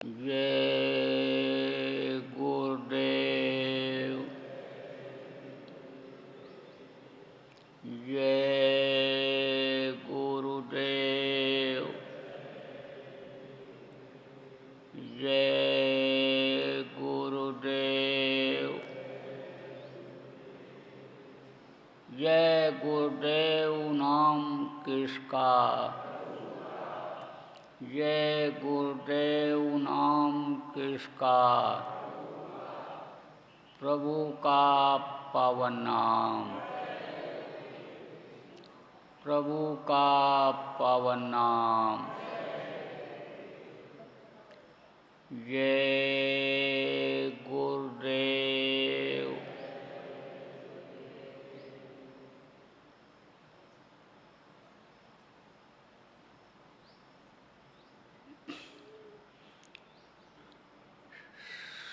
जय गुरुदेव। जय गुरुदेव। जय गुरुदेव। जय गुरुदेव नाम किसका, जय गुरुदेव नाम किसका, प्रभु का पावन नाम, प्रभु का पावन नाम। जय गुरुदेव।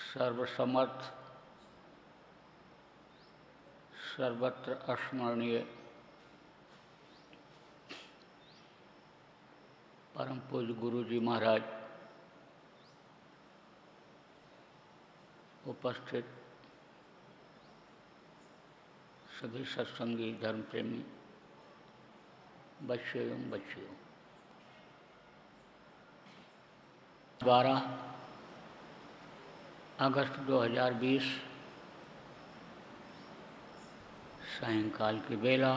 सर्वसमर्थ, सर्वत्र स्मरणीय परम पूज्य गुरु जी महाराज, उपस्थित सभी सत्संगी धर्म प्रेमी बच्चे एवं बच्चियों, 12 अगस्त 2020 सायंकाल की बेला,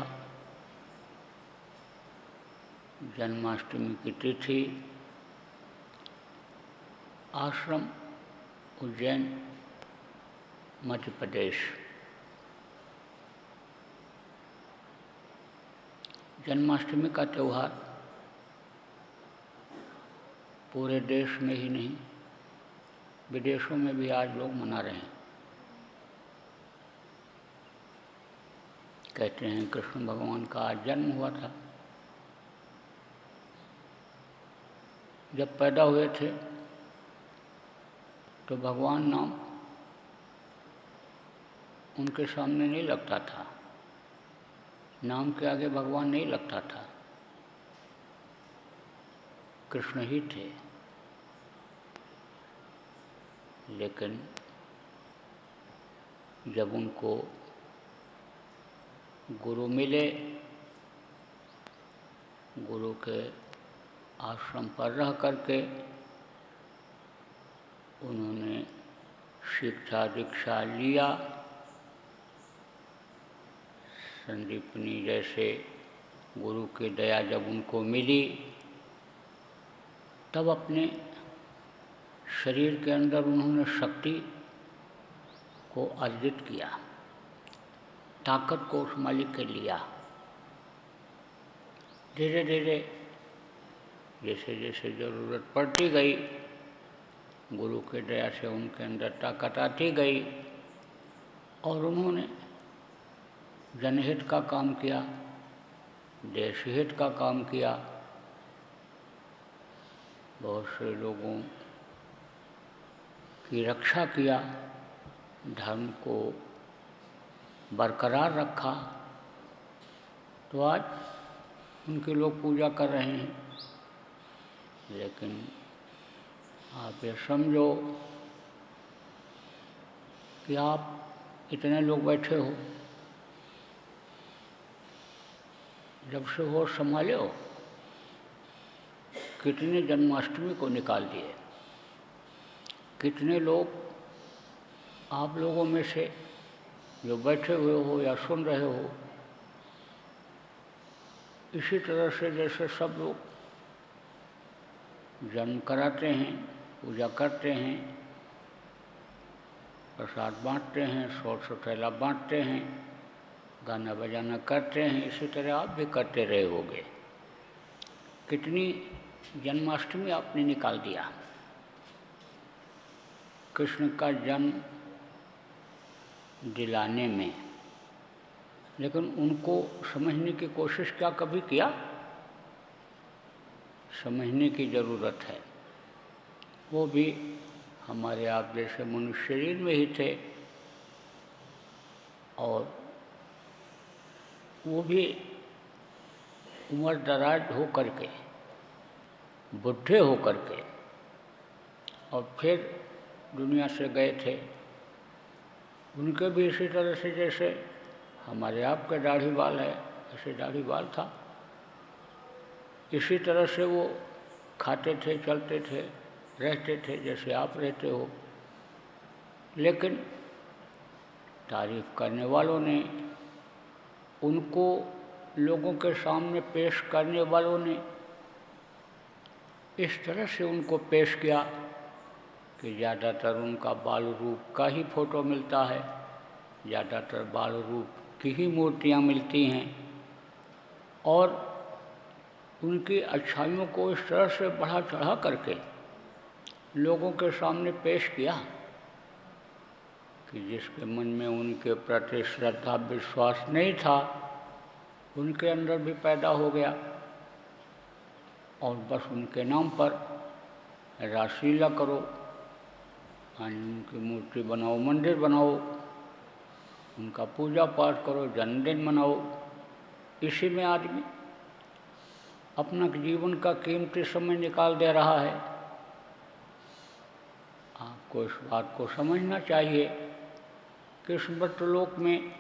जन्माष्टमी की तिथि, आश्रम उज्जैन मध्य प्रदेश। जन्माष्टमी का त्यौहार पूरे देश में ही नहीं, विदेशों में भी आज लोग मना रहे हैं। कहते हैं कृष्ण भगवान का आज जन्म हुआ था। जब पैदा हुए थे तो भगवान नाम उनके सामने नहीं लगता था, नाम के आगे भगवान नहीं लगता था, कृष्ण ही थे। लेकिन जब उनको गुरु मिले, गुरु के आश्रम पर रह करके उन्होंने शिक्षा दीक्षा लिया, संदीपनी जैसे गुरु की दया जब उनको मिली, तब अपने शरीर के अंदर उन्होंने शक्ति को अर्जित किया, ताकत को उस मालिक के लिया। धीरे धीरे जैसे जैसे ज़रूरत पड़ती गई, गुरु के दया से उनके अंदर ताकत आती गई और उन्होंने जनहित का काम किया, देश हित का काम किया। बहुत से लोगों की रक्षा किया, धर्म को बरकरार रखा। तो आज उनके लोग पूजा कर रहे हैं। लेकिन आप ये समझो कि आप इतने लोग बैठे हो, जब से वो संभाले हो, कितने जन्माष्टमी को निकाल दिए। कितने लोग आप लोगों में से जो बैठे हुए हो या सुन रहे हो, इसी तरह से जैसे सब लोग जन्म कराते हैं, पूजा करते हैं, प्रसाद बांटते हैं, शौर सौतेला बांटते हैं, गाना बजाना करते हैं, इसी तरह आप भी करते रहे होगे। कितनी जन्माष्टमी आपने निकाल दिया। कृष्ण का जन्म दिलाने में, लेकिन उनको समझने की कोशिश क्या कभी किया? समझने की ज़रूरत है। वो भी हमारे आप जैसे मनुष्य शरीर में ही थे और वो भी उम्र दराज हो करके, बुढ़े हो करके और फिर दुनिया से गए थे। उनके भी इसी तरह से जैसे हमारे आपके दाढ़ी बाल है, ऐसे दाढ़ी बाल था। इसी तरह से वो खाते थे, चलते थे, रहते थे जैसे आप रहते हो। लेकिन तारीफ करने वालों ने, उनको लोगों के सामने पेश करने वालों ने इस तरह से उनको पेश किया कि ज़्यादातर उनका बाल रूप का ही फोटो मिलता है, ज़्यादातर बाल रूप की ही मूर्तियाँ मिलती हैं, और उनकी अच्छाइयों को इस तरह से बढ़ा चढ़ा करके लोगों के सामने पेश किया कि जिसके मन में उनके प्रति श्रद्धा विश्वास नहीं था, उनके अंदर भी पैदा हो गया, और बस उनके नाम पर रासलीला करो, उनकी मूर्ति बनाओ, मंदिर बनाओ, उनका पूजा पाठ करो, जन्मदिन मनाओ। इसी में आदमी अपना जीवन का कीमती समय निकाल दे रहा है। आपको इस बात को समझना चाहिए कि इस मर्त्यलोक में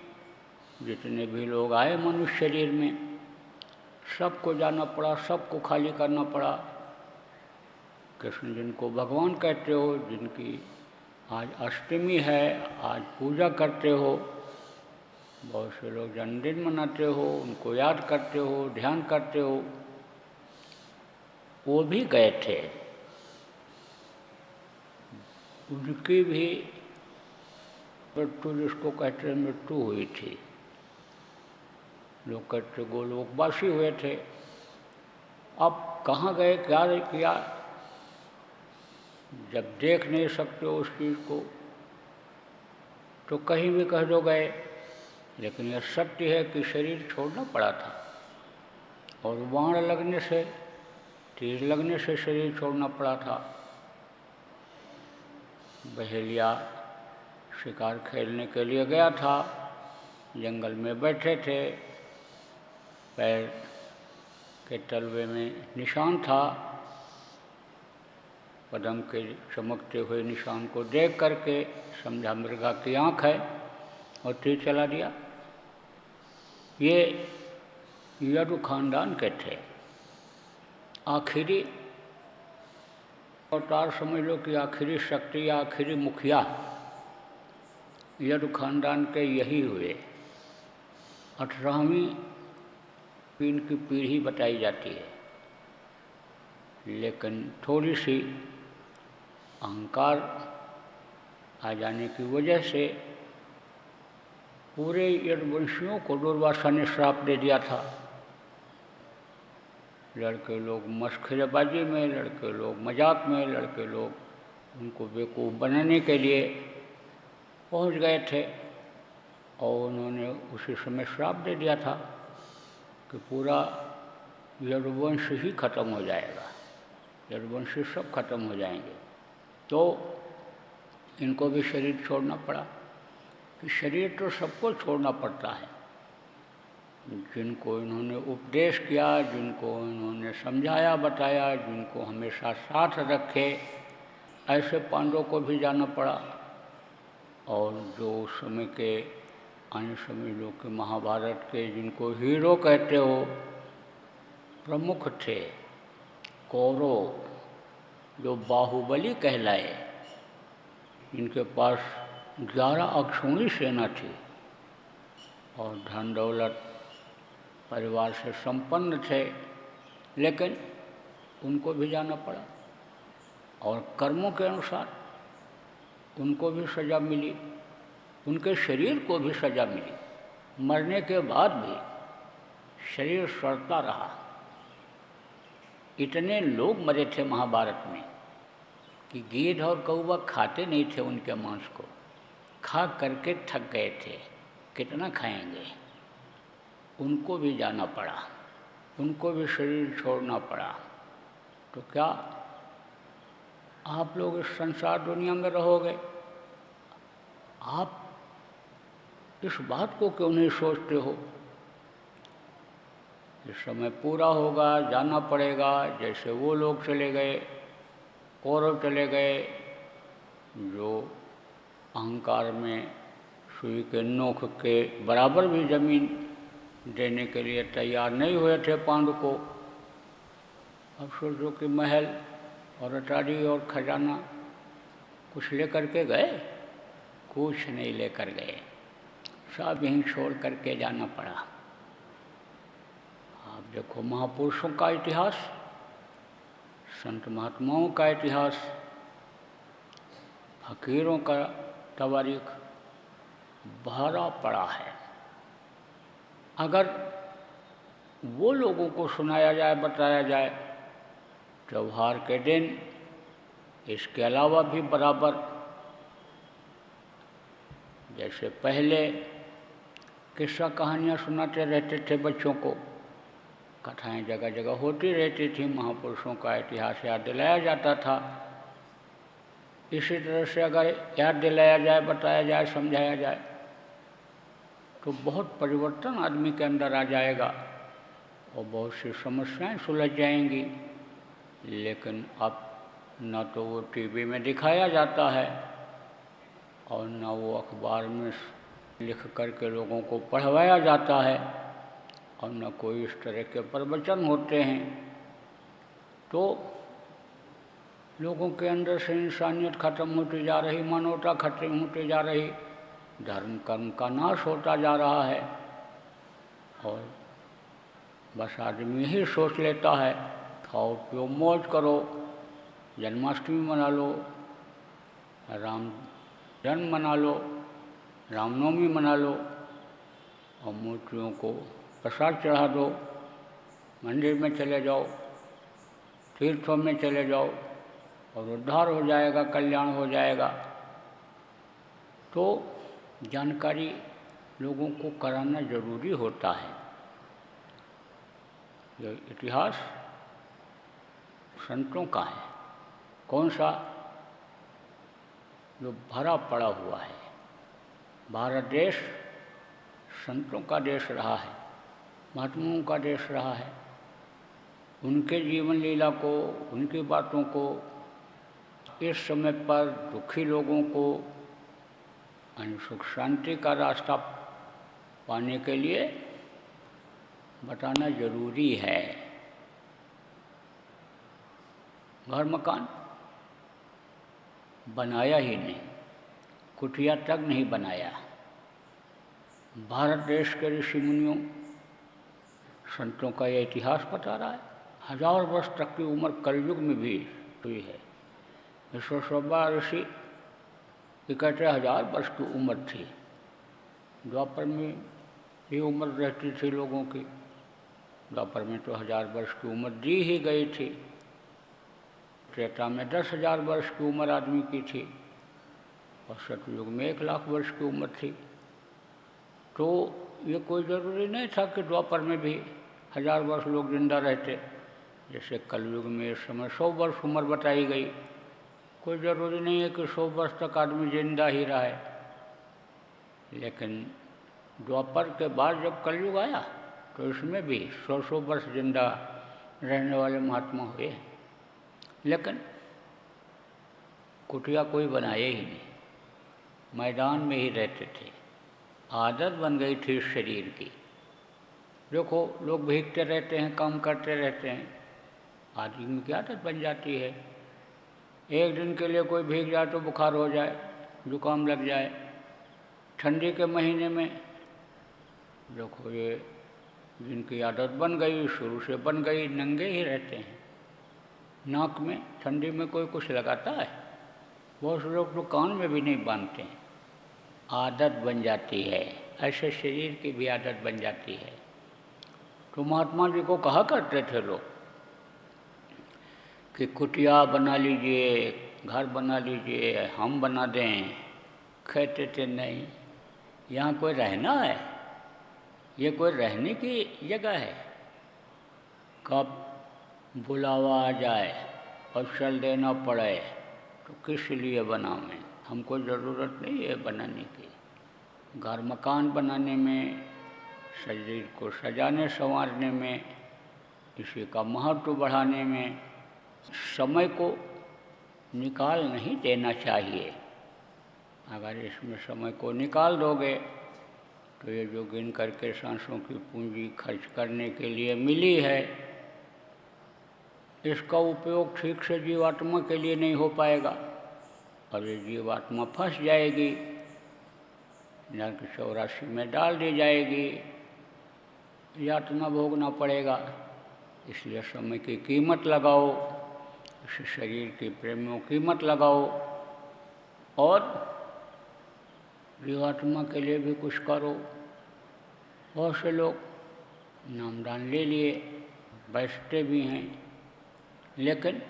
जितने भी लोग आए मनुष्य शरीर में, सबको जाना पड़ा, सबको खाली करना पड़ा। कृष्ण जिनको भगवान कहते हो, जिनकी आज अष्टमी है, आज पूजा करते हो, बहुत से लोग जन्मदिन मनाते हो, उनको याद करते हो, ध्यान करते हो, वो भी गए थे। उनकी भी मृत्यु, जिसको कहते हैं, मृत्यु हुई थी। लोग कहते गोलोकवासी हुए थे। अब कहाँ गए, क्या किया, जब देख नहीं सकते हो उस चीज़ को तो कहीं भी कह दो गए। लेकिन यह सत्य है कि शरीर छोड़ना पड़ा था, और बाण लगने से, तीर लगने से शरीर छोड़ना पड़ा था। बहेलिया शिकार खेलने के लिए गया था, जंगल में बैठे थे, पैर के तलवे में निशान था, पदम के चमकते हुए निशान को देख करके समझा मृगा की आँख है, और तीर चला दिया। ये यदु खानदान के थे। आखिरी अवतार समझ लो कि आखिरी शक्ति या आखिरी मुखिया यदु खानदान के यही हुए। 18वीं इनकी पीढ़ी बताई जाती है, लेकिन थोड़ी सी अहंकार आ जाने की वजह से पूरे यदुवंशियों को दुर्वासा ने श्राप दे दिया था। लड़के लोग मस्खरेबाजी में, लड़के लोग मजाक में, लड़के लोग उनको बेवकूफ़ बनाने के लिए पहुंच गए थे, और उन्होंने उसी समय श्राप दे दिया था कि पूरा यदुवंश ही खत्म हो जाएगा, यदुवंशी सब खत्म हो जाएंगे। तो इनको भी शरीर छोड़ना पड़ा। कि शरीर तो सबको छोड़ना पड़ता है। जिनको इन्होंने उपदेश किया, जिनको इन्होंने समझाया बताया, जिनको हमेशा साथ रखे, ऐसे पांडवों को भी जाना पड़ा। और जो उस समय के अन्य समय लोग के महाभारत के जिनको हीरो कहते हो, प्रमुख थे कौरव, जो बाहुबली कहलाए, इनके पास 11 अक्षौणी सेना थी और धन दौलत परिवार से संपन्न थे, लेकिन उनको भी जाना पड़ा। और कर्मों के अनुसार उनको भी सज़ा मिली, उनके शरीर को भी सज़ा मिली। मरने के बाद भी शरीर सड़ता रहा। इतने लोग मरे थे महाभारत में कि गीध और कौवा खाते नहीं थे उनके मांस को, खा करके थक गए थे, कितना खाएंगे। उनको भी जाना पड़ा, उनको भी शरीर छोड़ना पड़ा। तो क्या आप लोग इस संसार दुनिया में रहोगे? आप इस बात को क्यों नहीं सोचते हो? इस समय पूरा होगा, जाना पड़ेगा। जैसे वो लोग चले गए, कौरव चले गए, जो अहंकार में सुई के नोक के बराबर भी जमीन देने के लिए तैयार नहीं हुए थे पांडु को, अब सोचो कि महल और अटारी और खजाना कुछ लेकर के गए? कुछ नहीं लेकर गए, सब यहीं छोड़ करके जाना पड़ा। आप देखो महापुरुषों का इतिहास, संत महात्माओं का इतिहास, फकीरों का तवारीख भरा पड़ा है। अगर वो लोगों को सुनाया जाए, बताया जाए त्योहार के दिन, इसके अलावा भी बराबर, जैसे पहले किस्सा कहानियाँ सुनाते रहते थे बच्चों को, कथाएं जगह जगह होती रहती थी, महापुरुषों का इतिहास याद दिलाया जाता था। इसी तरह से अगर याद दिलाया जाए, बताया जाए, समझाया जाए तो बहुत परिवर्तन आदमी के अंदर आ जाएगा और बहुत सी समस्याएं सुलझ जाएंगी। लेकिन अब न तो वो टीवी में दिखाया जाता है और न वो अखबार में लिख करके लोगों को पढ़वाया जाता है और न कोई इस तरह के प्रवचन होते हैं। तो लोगों के अंदर से इंसानियत खत्म होती जा रही, मानवता खत्म होती जा रही, धर्म कर्म का नाश होता जा रहा है और बस आदमी ही सोच लेता है खाओ पियो मौज करो, जन्माष्टमी मना लो, राम जन्म मना लो, रामनवमी मना लो और मूर्तियों को प्रसाद चढ़ा दो, मंदिर में चले जाओ, तीर्थों में चले जाओ और उद्धार हो जाएगा, कल्याण हो जाएगा। तो जानकारी लोगों को कराना जरूरी होता है। यह इतिहास संतों का है, कौन सा? जो भरा पड़ा हुआ है। भारत देश संतों का देश रहा है, महात्माओं का देश रहा है। उनके जीवन लीला को, उनकी बातों को इस समय पर दुखी लोगों को सुख शांति का रास्ता पाने के लिए बताना जरूरी है। घर मकान बनाया ही नहीं, कुटिया तक नहीं बनाया। भारत देश के ऋषि मुनियों संतों का यह इतिहास बता रहा है। 1000 वर्ष तक की उम्र कलयुग में भी हुई है। विश्वशर्मा ऋषि ये कहते 1000 वर्ष की उम्र थी। द्वापर में ये उम्र रहती थी लोगों की, द्वापर में तो 1000 वर्ष की उम्र दी ही गई थी। त्रेता में 10,000 वर्ष की उम्र आदमी की थी और सतयुग में 1 लाख वर्ष की उम्र थी। तो ये कोई ज़रूरी नहीं था कि द्वापर में भी 1000 वर्ष लोग जिंदा रहते। जैसे कलयुग में इस समय 100 वर्ष उम्र बताई गई, कोई ज़रूरी नहीं है कि 100 वर्ष तक आदमी जिंदा ही रहे। लेकिन द्वापर के बाद जब कलयुग आया तो इसमें भी 100 वर्ष जिंदा रहने वाले महात्मा हुए। लेकिन कुटिया कोई बनाए ही नहीं, मैदान में ही रहते थे। आदत बन गई थी इस शरीर की। देखो लोग भीगते रहते हैं, काम करते रहते हैं, आदमी की आदत बन जाती है। एक दिन के लिए कोई भीग जाए तो बुखार हो जाए, जुकाम लग जाए। ठंडी के महीने में देखो ये जिनकी आदत बन गई, शुरू से बन गई, नंगे ही रहते हैं। नाक में ठंडी में कोई कुछ लगाता है? बहुत से लोग तो कान में भी नहीं बांधते हैं। आदत बन जाती है, ऐसे शरीर की भी आदत बन जाती है। तो महात्मा जी को कहा करते थे लोग कि कुटिया बना लीजिए, घर बना लीजिए, हम बना दें। कहते थे नहीं, यहाँ कोई रहना है, ये कोई रहने की जगह है। कब बुलावा आ जाए और चल देना पड़े तो किस लिए बनावें? हमको ज़रूरत नहीं है बनाने की। घर मकान बनाने में, शरीर को सजाने संवारने में, इसी का महत्व बढ़ाने में, समय को निकाल नहीं देना चाहिए। अगर इसमें समय को निकाल दोगे तो ये जो गिन करके सांसों की पूंजी खर्च करने के लिए मिली है, इसका उपयोग ठीक से जीवात्मा के लिए नहीं हो पाएगा और ये जीवात्मा फंस जाएगी, नरक 84 में डाल दी जाएगी, यातना भोगना पड़ेगा। इसलिए समय की कीमत लगाओ, इस शरीर की प्रेमियों कीमत लगाओ और जीवात्मा के लिए भी कुछ करो। बहुत से लोग नामदान ले लिए, बैठते भी हैं, लेकिन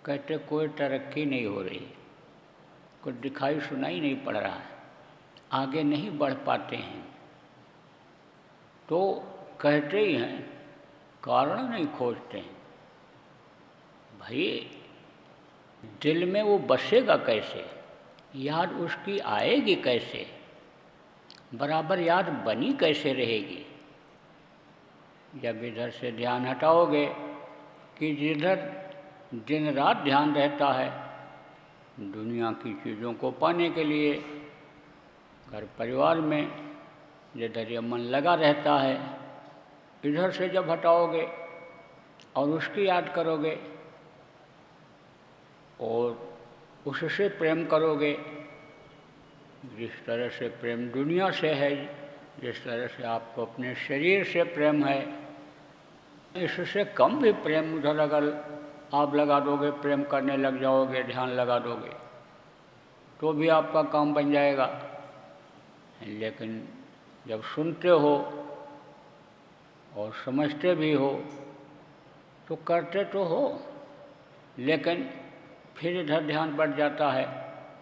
कहते कोई तरक्की नहीं हो रही, कुछ दिखाई सुनाई नहीं पड़ रहा है, आगे नहीं बढ़ पाते हैं। तो कहते ही हैं, कारण नहीं खोजते हैं। भाई दिल में वो बसेगा कैसे, याद उसकी आएगी कैसे, बराबर याद बनी कैसे रहेगी? जब इधर से ध्यान हटाओगे कि जिधर दिन रात ध्यान रहता है दुनिया की चीज़ों को पाने के लिए, घर परिवार में जिधर ये मन लगा रहता है, इधर से जब हटाओगे और उसकी याद करोगे और उससे प्रेम करोगे, जिस तरह से प्रेम दुनिया से है, जिस तरह से आपको अपने शरीर से प्रेम है, इससे कम भी प्रेम उधर अगर आप लगा दोगे, प्रेम करने लग जाओगे, ध्यान लगा दोगे, तो भी आपका काम बन जाएगा। लेकिन जब सुनते हो और समझते भी हो तो करते तो हो, लेकिन फिर इधर ध्यान बढ़ जाता है,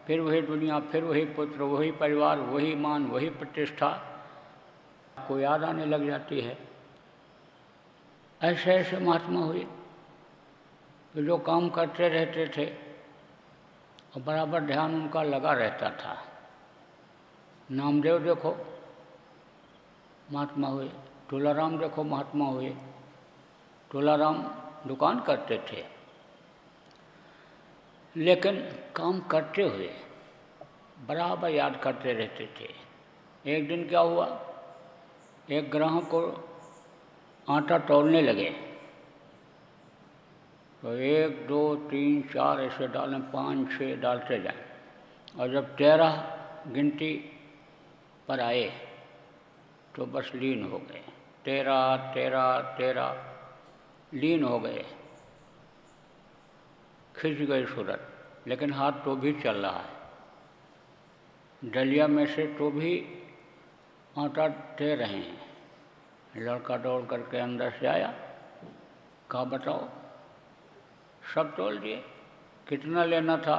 फिर वही दुनिया, फिर वही पुत्र, वही परिवार, वही मान, वही प्रतिष्ठा को याद आने लग जाती है। ऐसे ऐसे महात्मा हुए कि जो काम करते रहते थे और बराबर ध्यान उनका लगा रहता था। नामदेव देखो महात्मा हुए, तुलाराम देखो महात्मा हुए। तुलाराम दुकान करते थे, लेकिन काम करते हुए बराबर याद करते रहते थे। एक दिन क्या हुआ, एक ग्राहक को आटा तौलने लगे, तो 1 2 3 4 ऐसे डालें, 5 6 डालते जाए, और जब 13 गिनती पर आए तो बस लीन हो गए। 13 13 13 लीन हो गए, खिंच गई सूरत, लेकिन हाथ तो भी चल रहा है, डलिया में से तो भी आटा दे रहे हैं। लड़का दौड़ करके अंदर से आया, कहा बताओ, सब तोल दिए, कितना लेना था?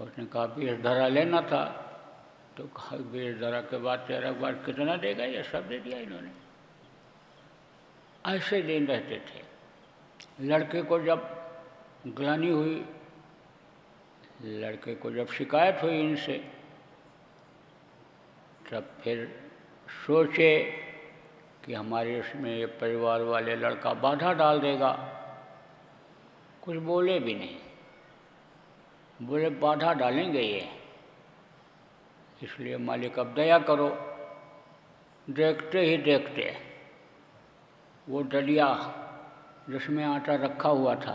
उसने कहा 20 धरा लेना था। तो कहा 20 धरा के बाद 13 के बाद कितना देगा? ये सब दे दिया इन्होंने। ऐसे दिन रहते थे। लड़के को जब ग्लानि हुई, लड़के को जब शिकायत हुई इनसे, तब फिर सोचे कि हमारे उसमें ये परिवार वाले लड़का बाधा डाल देगा। कुछ बोले भी नहीं, बोले बाधा डालेंगे ये, इसलिए मालिक अब दया करो। देखते ही देखते वो डलिया जिसमें आटा रखा हुआ था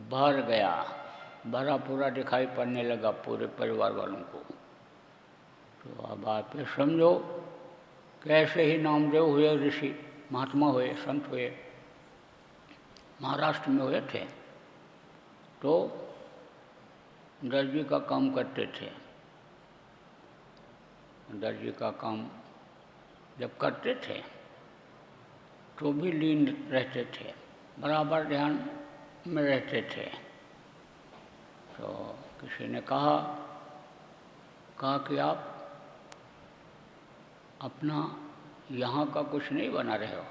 भर गया, भरा पूरा दिखाई पड़ने लगा पूरे परिवार वालों को। तो अब आप समझो कैसे ही नामदेव हुए, ऋषि महात्मा हुए, संत हुए, महाराष्ट्र में हुए थे। तो दर्जी का काम करते थे। दर्जी का काम जब करते थे तो भी लीन रहते थे, बराबर ध्यान में रहते थे। तो किसी ने कहा कि आप अपना यहाँ का कुछ नहीं बना रहे हो,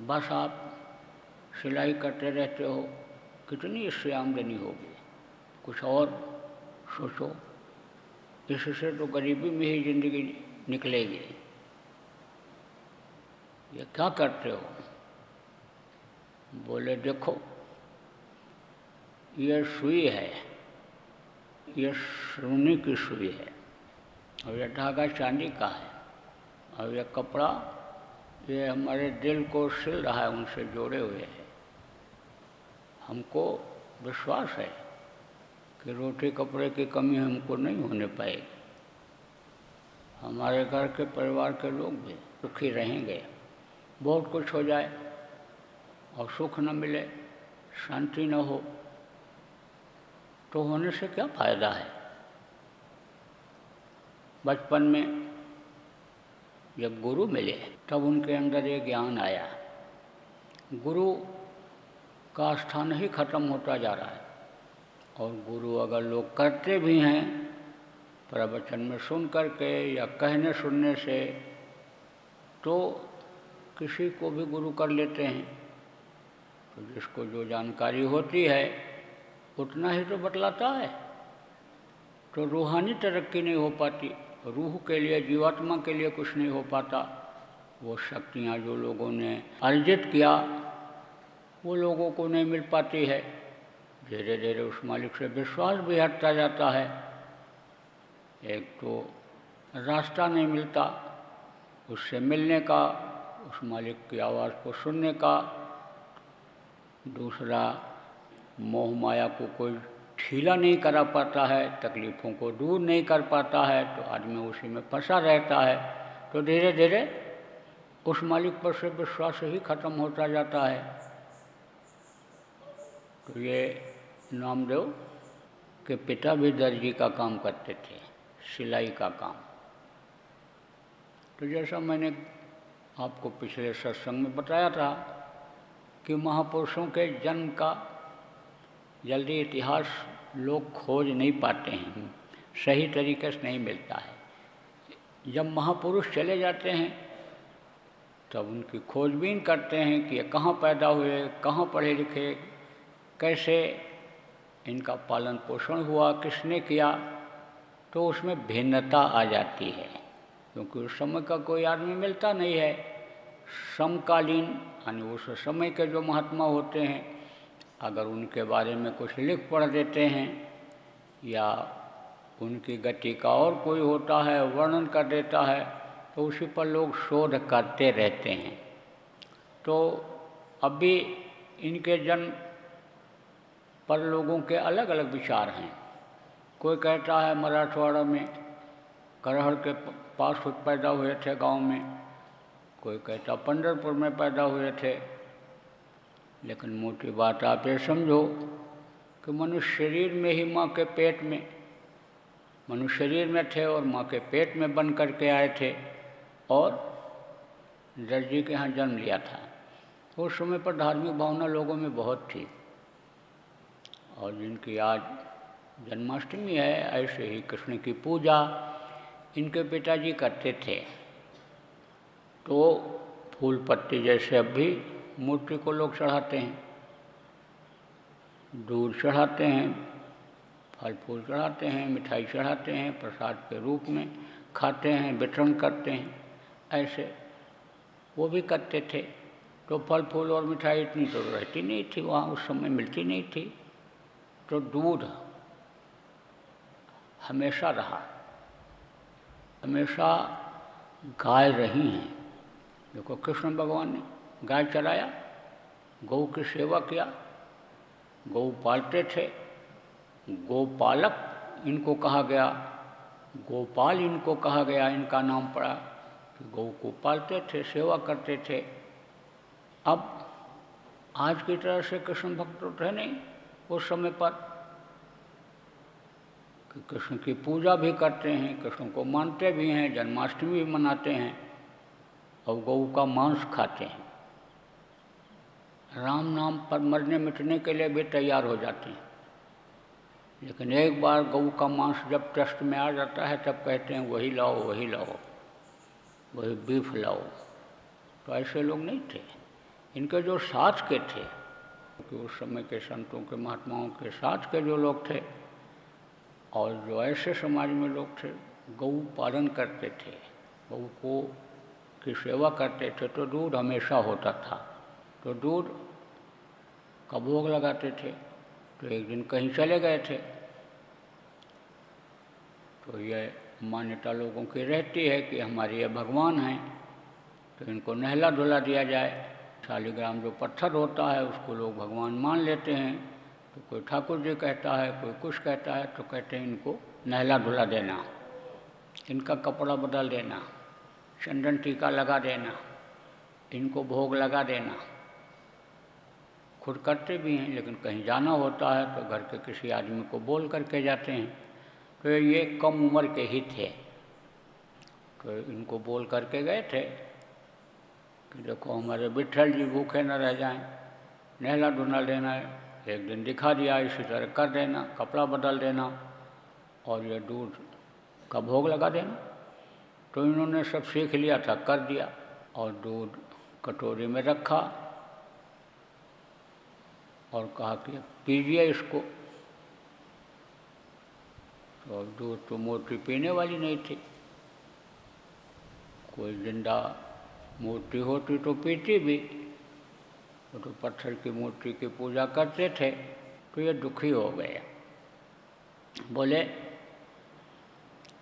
बस आप सिलाई करते रहते हो, कितनी इससे आमदनी होगी, कुछ और सोचो, इससे तो गरीबी में ही जिंदगी निकलेगी। ये क्या करते हो? बोले देखो ये सुई है, ये सोने की सुई है, और यह धागा चांदी का है, और यह कपड़ा ये हमारे दिल को सिल रहा है, उनसे जोड़े हुए है। हमको विश्वास है कि रोटी कपड़े की कमी हमको नहीं होने पाएगी। हमारे घर के परिवार के लोग भी सुखी रहेंगे। बहुत कुछ हो जाए और सुख न मिले, शांति न हो, तो होने से क्या फायदा है। बचपन में जब गुरु मिले तब उनके अंदर ये ज्ञान आया। गुरु का स्थान ही खत्म होता जा रहा है, और गुरु अगर लोग करते भी हैं प्रवचन में सुन करके या कहने सुनने से, तो किसी को भी गुरु कर लेते हैं। तो जिसको जो जानकारी होती है उतना ही तो बतलाता है। तो रूहानी तरक्की नहीं हो पाती, रूह के लिए, जीवात्मा के लिए कुछ नहीं हो पाता। वो शक्तियाँ जो लोगों ने अर्जित किया वो लोगों को नहीं मिल पाती है। धीरे धीरे उस मालिक से विश्वास भी हटता जाता है। एक तो रास्ता नहीं मिलता उससे मिलने का, उस मालिक की आवाज़ को सुनने का। दूसरा, मोह माया को कोई ढीला नहीं करा पाता है, तकलीफ़ों को दूर नहीं कर पाता है, तो आदमी उसी में फंसा रहता है। तो धीरे धीरे उस मालिक पर से विश्वास ही खत्म होता जाता है। तो ये नामदेव के पिता भी दर्जी का काम करते थे, सिलाई का काम। तो जैसा मैंने आपको पिछले सत्संग में बताया था कि महापुरुषों के जन्म का जल्दी इतिहास लोग खोज नहीं पाते हैं, सही तरीके से नहीं मिलता है। जब महापुरुष चले जाते हैं तब उनकी खोजबीन करते हैं कि ये कहाँ पैदा हुए, कहाँ पढ़े लिखे, कैसे इनका पालन पोषण हुआ, किसने किया। तो उसमें भिन्नता आ जाती है, क्योंकि उस समय का कोई आदमी मिलता नहीं है। समकालीन यानी उस समय के जो महात्मा होते हैं, अगर उनके बारे में कुछ लिख पढ़ देते हैं या उनकी गति का और कोई होता है वर्णन कर देता है, तो उसी पर लोग शोध करते रहते हैं। तो अभी इनके जन्म पर लोगों के अलग अलग विचार हैं। कोई कहता है मराठवाड़ा में करहड़ के पास पैदा हुए थे गांव में, कोई कहता पंढरपुर में पैदा हुए थे। लेकिन मोटी बात आप ये समझो कि मनुष्य शरीर में ही माँ के पेट में, मनुष्य शरीर में थे और माँ के पेट में बन करके आए थे और दर्जी के यहाँ जन्म लिया था। उस समय पर धार्मिक भावना लोगों में बहुत थी, और जिनकी आज जन्माष्टमी है, ऐसे ही कृष्ण की पूजा इनके पिताजी करते थे। तो फूल पत्ती जैसे अब भी मूर्ति को लोग चढ़ाते हैं, दूध चढ़ाते हैं, फल फूल चढ़ाते हैं, मिठाई चढ़ाते हैं, प्रसाद के रूप में खाते हैं, वितरण करते हैं। ऐसे वो भी करते थे। तो फल फूल और मिठाई इतनी तो रहती नहीं थी वहाँ, उस समय मिलती नहीं थी। तो दूध हमेशा रहा, हमेशा गाय रही हैं। देखो कृष्ण भगवान ने गाय चराया, गौ की सेवा किया, गौ पालते थे, गोपालक इनको कहा गया, गोपाल इनको कहा गया, इनका नाम पड़ा कि गौ को पालते थे, सेवा करते थे। अब आज की तरह से कृष्ण भक्त तो थे नहीं उस समय पर, कि कृष्ण की पूजा भी करते हैं, कृष्ण को मानते भी हैं, जन्माष्टमी भी मनाते हैं और गौ का मांस खाते हैं। राम नाम पर मरने मिटने के लिए भी तैयार हो जाते हैं। लेकिन एक बार गौ का मांस जब ट्रस्ट में आ जाता है तब कहते हैं वही लाओ, वही लाओ, वही बीफ लाओ। तो ऐसे लोग नहीं थे। इनके जो साथ के थे, क्योंकि उस समय के संतों के महात्माओं के साथ के जो लोग थे और जो ऐसे समाज में लोग थे, गौ पालन करते थे, गौ को की सेवा करते थे, तो दूध हमेशा होता था। तो दूध का भोग लगाते थे, तो एक दिन कहीं चले गए थे, तो ये मान्यता लोगों की रहती है कि हमारे ये भगवान हैं, तो इनको नहला धुला दिया जाए। शालिग्राम जो पत्थर होता है उसको लोग भगवान मान लेते हैं, तो कोई ठाकुर जी कहता है, कोई कुछ कहता है, तो कहते हैं इनको नहला धुला देना, इनका कपड़ा बदल देना, चंदन टीका लगा देना, इनको भोग लगा देना। खुद करते भी हैं, लेकिन कहीं जाना होता है तो घर के किसी आदमी को बोल करके जाते हैं। तो ये कम उम्र के ही थे, तो इनको बोल करके गए थे कि देखो हमारे विट्ठल जी भूखे न रह जाएं, नहला धुला देना है, एक दिन दिखा दिया, इसी तरह कर देना, कपड़ा बदल देना और ये दूध का भोग लगा देना। तो इन्होंने सब सीख लिया था, कर दिया, और दूध कटोरी में रखा और कहा कि पीजिए इसको। तो दूध तो मूर्ति पीने वाली नहीं थी, कोई जिंदा मूर्ति होती तो पीती भी, वो तो पत्थर की मूर्ति की पूजा करते थे। तो ये दुखी हो गए, बोले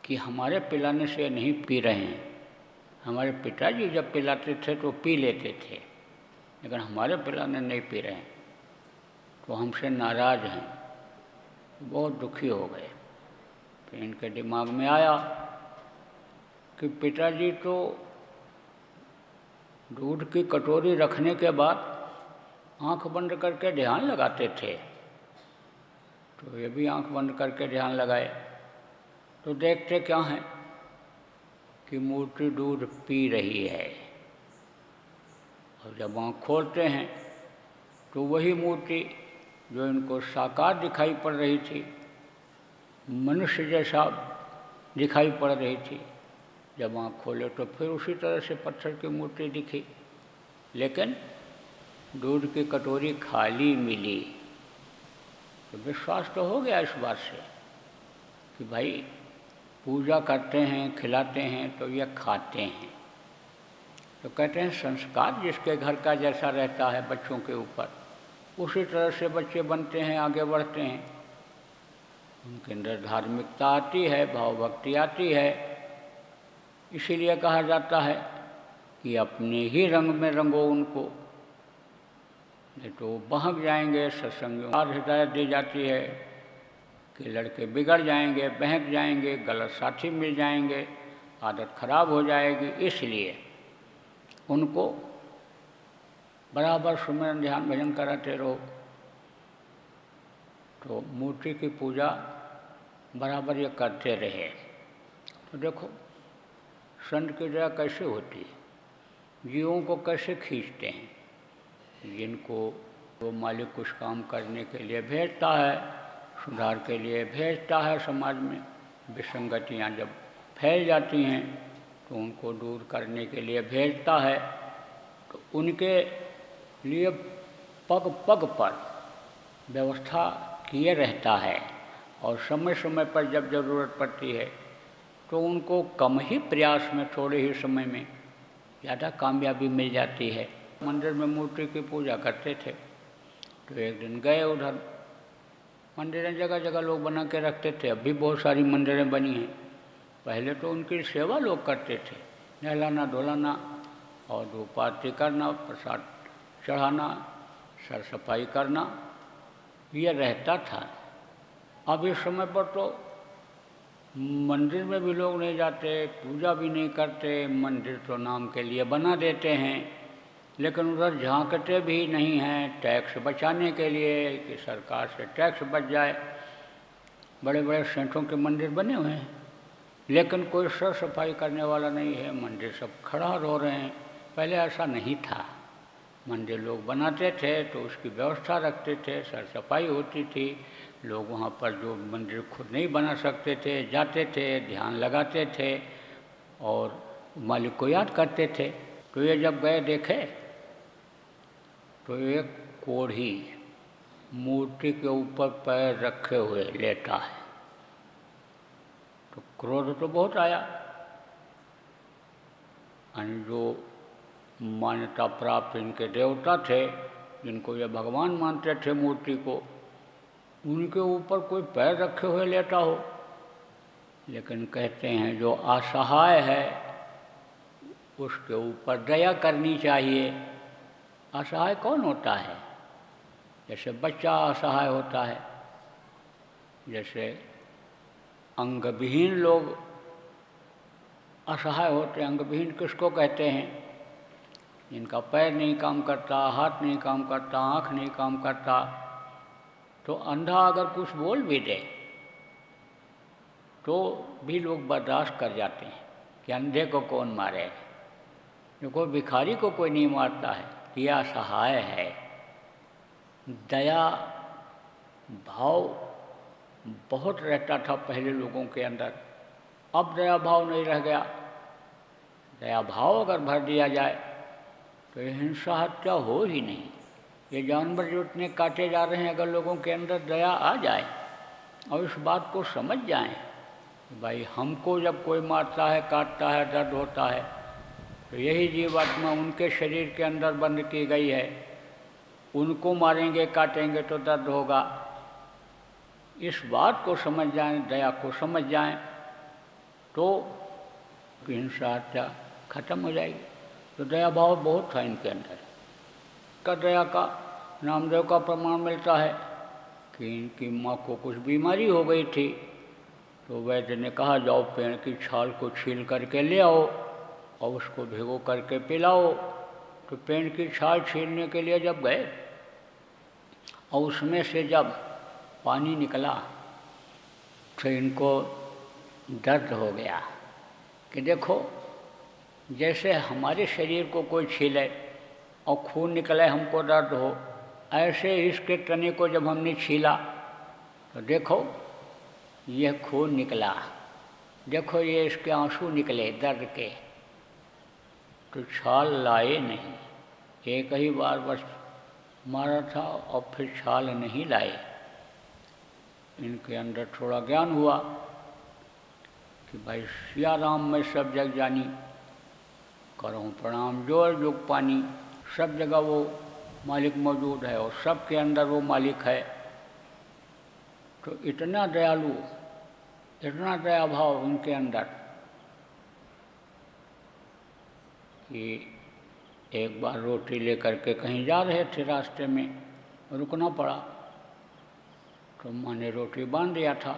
कि हमारे पिलाने से नहीं पी रहे हैं, हमारे पिताजी जब पिलाते थे तो पी लेते थे, लेकिन हमारे पिलाने नहीं पी रहे हैं, तो हमसे नाराज़ हैं। बहुत दुखी हो गए। तो इनके दिमाग में आया कि पिताजी तो दूध की कटोरी रखने के बाद आंख बंद करके ध्यान लगाते थे, तो ये भी आंख बंद करके ध्यान लगाए। तो देखते क्या है कि मूर्ति दूध पी रही है, और जब आँख खोलते हैं तो वही मूर्ति जो इनको साकार दिखाई पड़ रही थी, मनुष्य जैसा दिखाई पड़ रही थी, जब आँख खोले तो फिर उसी तरह से पत्थर की मूर्ति दिखी, लेकिन दूध की कटोरी खाली मिली। तो विश्वास तो हो गया इस बात से कि भाई पूजा करते हैं, खिलाते हैं तो ये खाते हैं। तो कहते हैं संस्कार जिसके घर का जैसा रहता है बच्चों के ऊपर, उसी तरह से बच्चे बनते हैं, आगे बढ़ते हैं, उनके अंदर धार्मिकता आती है, भाव भक्ति आती है। इसीलिए कहा जाता है कि अपने ही रंग में रंगो उनको, नहीं तो बहक जाएंगे। सत्संग में हिदायत दी जाती है कि लड़के बिगड़ जाएंगे, बहक जाएंगे, गलत साथी मिल जाएंगे, आदत खराब हो जाएगी। इसलिए उनको बराबर सुमिरन ध्यान भजन कराते रहो, तो मूर्ति की पूजा बराबर ये करते रहे। तो देखो संत की दया कैसे होती है, जीवों को कैसे खींचते हैं, जिनको वो मालिक कुछ काम करने के लिए भेजता है, सुधार के लिए भेजता है। समाज में विसंगतियाँ जब फैल जाती हैं तो उनको दूर करने के लिए भेजता है, तो उनके लिए पग पग पर व्यवस्था किए रहता है, और समय समय पर जब ज़रूरत पड़ती है तो उनको कम ही प्रयास में, थोड़े ही समय में ज़्यादा कामयाबी मिल जाती है। मंदिर में मूर्ति की पूजा करते थे, तो एक दिन गए उधर, मंदिरें जगह जगह लोग बना के रखते थे, अब भी बहुत सारी मंदिरें बनी हैं। पहले तो उनकी सेवा लोग करते थे, नहलाना धुलाना और धूप आरती करना, प्रसाद चढ़ाना, सर सफाई करना, ये रहता था। अब इस समय पर तो मंदिर में भी लोग नहीं जाते, पूजा भी नहीं करते, मंदिर तो नाम के लिए बना देते हैं, लेकिन उधर झांकते भी नहीं हैं टैक्स बचाने के लिए कि सरकार से टैक्स बच जाए। बड़े बड़े सेठों के मंदिर बने हुए हैं, लेकिन कोई सर सफाई करने वाला नहीं है, मंदिर सब खड़ा रो रहे हैं। पहले ऐसा नहीं था, मंदिर लोग बनाते थे तो उसकी व्यवस्था रखते थे, सर सफाई होती थी, लोग वहाँ पर जो मंदिर खुद नहीं बना सकते थे जाते थे, ध्यान लगाते थे और मालिक को याद करते थे। तो ये जब गए देखे तो एक कोढ़ी मूर्ति के ऊपर पैर रखे हुए लेटा है, तो क्रोध तो बहुत आया। जो मान्यता प्राप्त इनके देवता थे, जिनको ये भगवान मानते थे मूर्ति को, उनके ऊपर कोई पैर रखे हुए लेटा हो। लेकिन कहते हैं जो असहाय है उसके ऊपर दया करनी चाहिए। असहाय कौन होता है? जैसे बच्चा असहाय होता है, जैसे अंगविहीन लोग असहाय होते हैं। अंगविहीन किसको कहते हैं? जिनका पैर नहीं काम करता, हाथ नहीं काम करता, आँख नहीं काम करता। तो अंधा अगर कुछ बोल भी दे तो भी लोग बर्दाश्त कर जाते हैं कि अंधे को कौन मारे। जो कोई भिखारी को कोई नहीं मारता है, यह असहाय है। दया भाव बहुत रहता था पहले लोगों के अंदर, अब दया भाव नहीं रह गया। दया भाव अगर भर दिया जाए तो ये हिंसा हत्या हो ही नहीं। ये जानवर जो इतने काटे जा रहे हैं, अगर लोगों के अंदर दया आ जाए और इस बात को समझ जाएं कि भाई हमको जब कोई मारता है, काटता है, दर्द होता है, तो यही जीवात्मा उनके शरीर के अंदर बंद की गई है, उनको मारेंगे काटेंगे तो दर्द होगा। इस बात को समझ जाएं, दया को समझ जाएं, तो हिंसा हत्या खत्म हो जाएगी। तो दया भाव बहुत था इनके अंदर। का दया का नामदेव का प्रमाण मिलता है कि इनकी माँ को कुछ बीमारी हो गई थी, तो वैद्य ने कहा जाओ पेड़ की छाल को छील करके ले आओ और उसको भिगो करके पिलाओ। तो पेड़ की छाल छीलने के लिए जब गए और उसमें से जब पानी निकला तो इनको दर्द हो गया कि देखो, जैसे हमारे शरीर को कोई छीले और खून निकले हमको दर्द हो, ऐसे इसके तने को जब हमने छीला तो देखो यह खून निकला, देखो ये इसके आंसू निकले दर्द के। तो छाल लाए नहीं, एक ही बार बस मारा था और फिर छाल नहीं लाए। इनके अंदर थोड़ा ज्ञान हुआ कि भाई सिया राम में सब जग जानी, करूँ प्रणाम जोर जुग पानी। सब जगह वो मालिक मौजूद है और सबके अंदर वो मालिक है। तो इतना दयालु, इतना दया भाव उनके अंदर कि एक बार रोटी लेकर के कहीं जा रहे थे, रास्ते में रुकना पड़ा, तो माँ ने रोटी बांध दिया था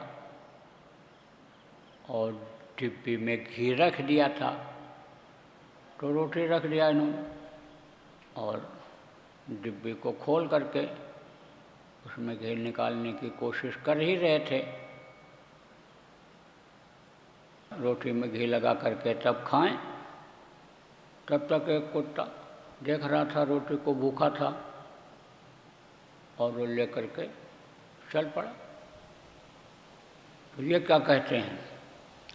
और डिब्बी में घी रख दिया था। तो रोटी रख दिया इन्होंने और डिब्बी को खोल करके उसमें घी निकालने की कोशिश कर ही रहे थे। रोटी में घी लगा करके तब खाएं, तब तक एक कुत्ता देख रहा था रोटी को, भूखा था और वो ले करके चल पड़ा। तो ये क्या कहते हैं,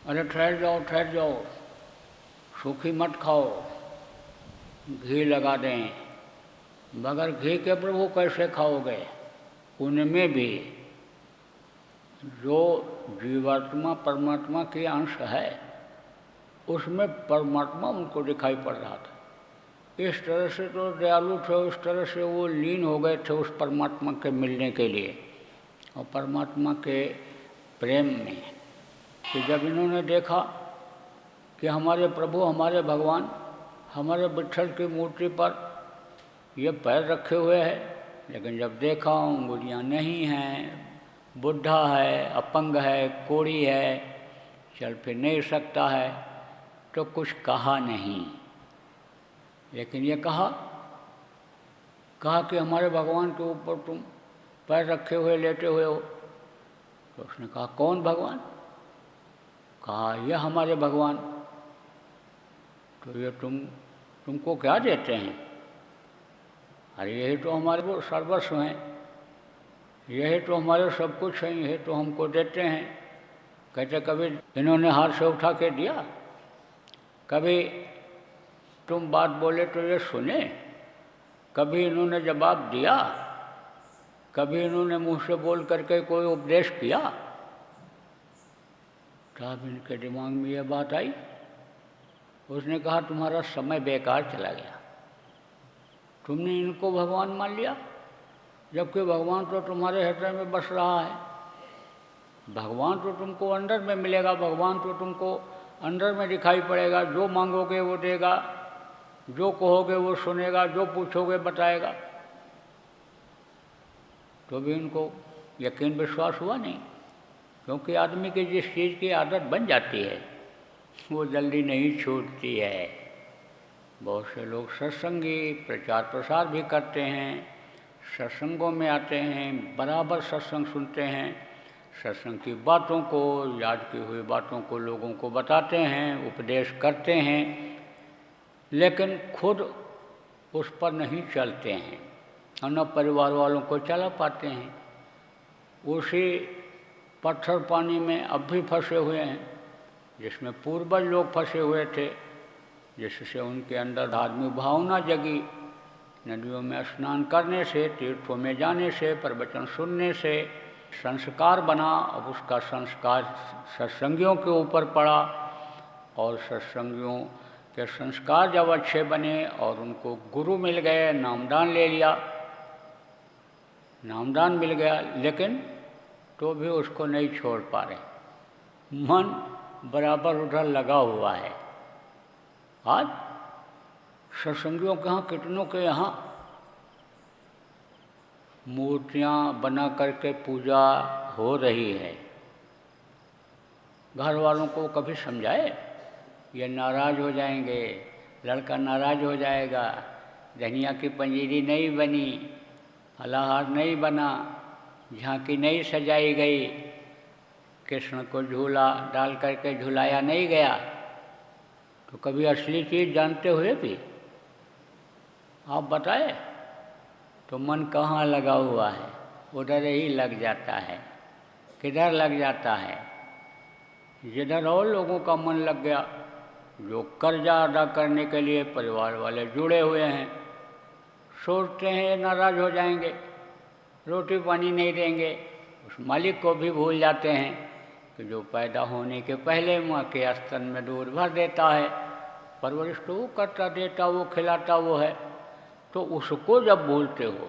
अरे ठहर जाओ ठहर जाओ, सूखी मत खाओ, घी लगा दें। मगर घी के प्रभु कैसे खाओगे? उनमें भी जो जीवात्मा परमात्मा की अंश है, उसमें परमात्मा उनको दिखाई पड़ रहा था। इस तरह से तो दयालु थे, उस तरह से वो लीन हो गए थे उस परमात्मा के मिलने के लिए और परमात्मा के प्रेम में, कि जब इन्होंने देखा कि हमारे प्रभु, हमारे भगवान, हमारे विट्ठल की मूर्ति पर ये पैर रखे हुए हैं, लेकिन जब देखा उंगलियां नहीं हैं, बुढ़ा है, अपंग है, कोढ़ी है, चल फिर नहीं सकता है, तो कुछ कहा नहीं। लेकिन ये कहा कि हमारे भगवान के ऊपर तुम पैर रखे हुए लेटे हुए हो। तो उसने कहा कौन भगवान? कहा यह हमारे भगवान। तो ये तुमको क्या देते हैं? अरे यही तो हमारे वो सर्वस्व हैं, यही तो हमारे सब कुछ हैं, यही तो हमको देते हैं। कहते कभी इन्होंने हाथ से उठा के दिया, कभी तुम बात बोले तो ये सुने, कभी इन्होंने जवाब दिया, कभी इन्होंने मुंह से बोल करके कोई उपदेश किया? तब इनके दिमाग में ये बात आई। उसने कहा तुम्हारा समय बेकार चला गया, तुमने इनको भगवान मान लिया, जबकि भगवान तो तुम्हारे हृदय में बस रहा है। भगवान तो तुमको अंदर में मिलेगा, भगवान तो तुमको अंदर में दिखाई पड़ेगा। जो मांगोगे वो देगा, जो कहोगे वो सुनेगा, जो पूछोगे बताएगा। तो भी उनको यकीन विश्वास हुआ नहीं, क्योंकि आदमी की जिस चीज़ की आदत बन जाती है वो जल्दी नहीं छूटती है। बहुत से लोग सत्संगी प्रचार प्रसार भी करते हैं, सत्संगों में आते हैं, बराबर सत्संग सुनते हैं, सत्संग की बातों को, याद की हुई बातों को लोगों को बताते हैं, उपदेश करते हैं, लेकिन खुद उस पर नहीं चलते हैं और न परिवार वालों को चला पाते हैं। उसी पत्थर पानी में अब भी फंसे हुए हैं जिसमें पूर्वज लोग फंसे हुए थे, जिससे उनके अंदर धार्मिक भावना जगी। नदियों में स्नान करने से, तीर्थों में जाने से, प्रवचन सुनने से संस्कार बना। अब उसका संस्कार सत्संगियों के ऊपर पड़ा और सत्संगियों के संस्कार जब अच्छे बने और उनको गुरु मिल गए, नामदान ले लिया, नामदान मिल गया, लेकिन तो भी उसको नहीं छोड़ पा रहे। मन बराबर उधर लगा हुआ है। आज सत्संगियों के यहाँ, कितनों के यहाँ मूर्तियाँ बना करके पूजा हो रही है। घर वालों को कभी समझाए? ये नाराज़ हो जाएंगे, लड़का नाराज़ हो जाएगा, धनिया की पंजीरी नहीं बनी, फलाहार नहीं बना, झांकी नहीं सजाई गई, कृष्ण को झूला डाल करके झुलाया नहीं गया। तो कभी असली चीज़ जानते हुए भी आप बताए? तो मन कहाँ लगा हुआ है? उधर ही लग जाता है। किधर लग जाता है? जिधर और लोगों का मन लग गया, जो कर्जा अदा करने के लिए परिवार वाले जुड़े हुए हैं, सोचते हैं ये नाराज़ हो जाएंगे, रोटी पानी नहीं देंगे। उस मालिक को भी भूल जाते हैं कि जो पैदा होने के पहले माँ के स्तन में दूध भर देता है, परवरिश तो वो करता, देता वो, खिलाता वो है। तो उसको जब भूलते हो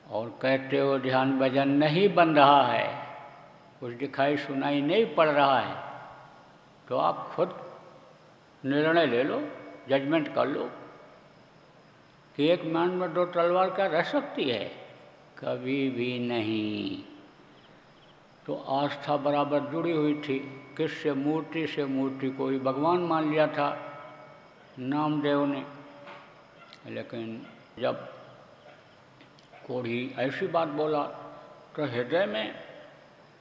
और कहते हो ध्यान भजन नहीं बन रहा है, कुछ दिखाई सुनाई नहीं पड़ रहा है, तो आप खुद निर्णय ले लो, जजमेंट कर लो कि एक मान में दो तलवार क्या रह सकती है? कभी भी नहीं। तो आस्था बराबर जुड़ी हुई थी। किससे? मूर्ति से। मूर्ति को ही भगवान मान लिया था नामदेव ने। लेकिन जब कोई ऐसी बात बोला तो हृदय में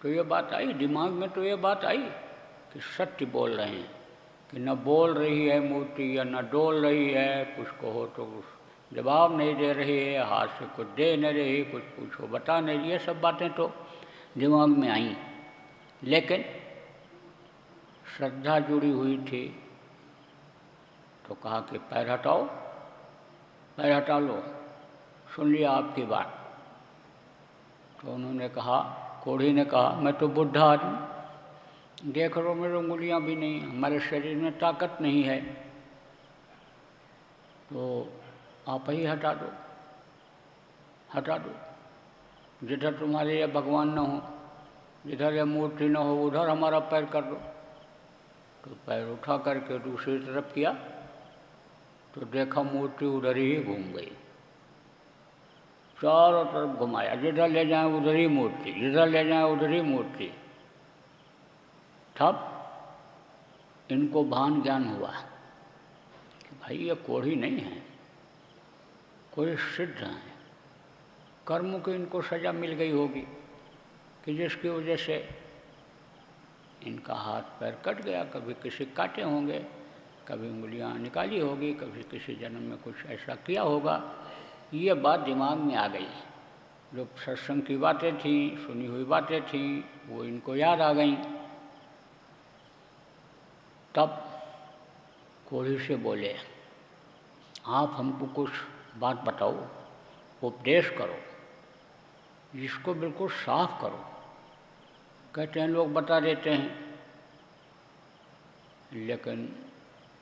तो ये बात आई, दिमाग में तो ये बात आई कि सत्य बोल रहे हैं, कि न बोल रही है मूर्ति या न डोल रही है, कुछ कहो तो जवाब नहीं दे रही है, हाथ से कुछ दे नहीं रही, कुछ पूछो बता नहीं रही। ये सब बातें तो दिमाग में आई, लेकिन श्रद्धा जुड़ी हुई थी। तो कहा कि पैर हटाओ, पैर हटा लो, सुन लिया आपकी बात। तो उन्होंने कहा, कोढ़ी ने कहा, मैं तो बुढ़ा आदमी, देख लो मेरी उंगलियां भी नहीं, हमारे शरीर में ताकत नहीं है, तो आप ही हटा दो, हटा दो। जिधर तुम्हारे ये भगवान न हो, जिधर ये मूर्ति न हो, उधर हमारा पैर कर दो। तो पैर उठा करके दूसरी तरफ किया तो देखा मूर्ति उधर ही घूम गई। चारों तरफ घुमाया, जिधर ले जाए उधर ही मूर्ति, जिधर ले जाए उधर ही मूर्ति। तब इनको भान ज्ञान हुआ कि भाई ये कोढ़ी नहीं है, कोई सिद्ध है, कर्मों की इनको सजा मिल गई होगी कि जिसकी वजह से इनका हाथ पैर कट गया। कभी किसी काटे होंगे, कभी उंगलियां निकाली होगी, कभी किसी जन्म में कुछ ऐसा किया होगा। ये बात दिमाग में आ गई। जो सत्संग की बातें थीं, सुनी हुई बातें थीं, वो इनको याद आ गईं। तब कोढ़ी से बोले, आप हमको कुछ बात बताओ, उपदेश करो, जिसको बिल्कुल साफ करो। कहते हैं लोग बता देते हैं, लेकिन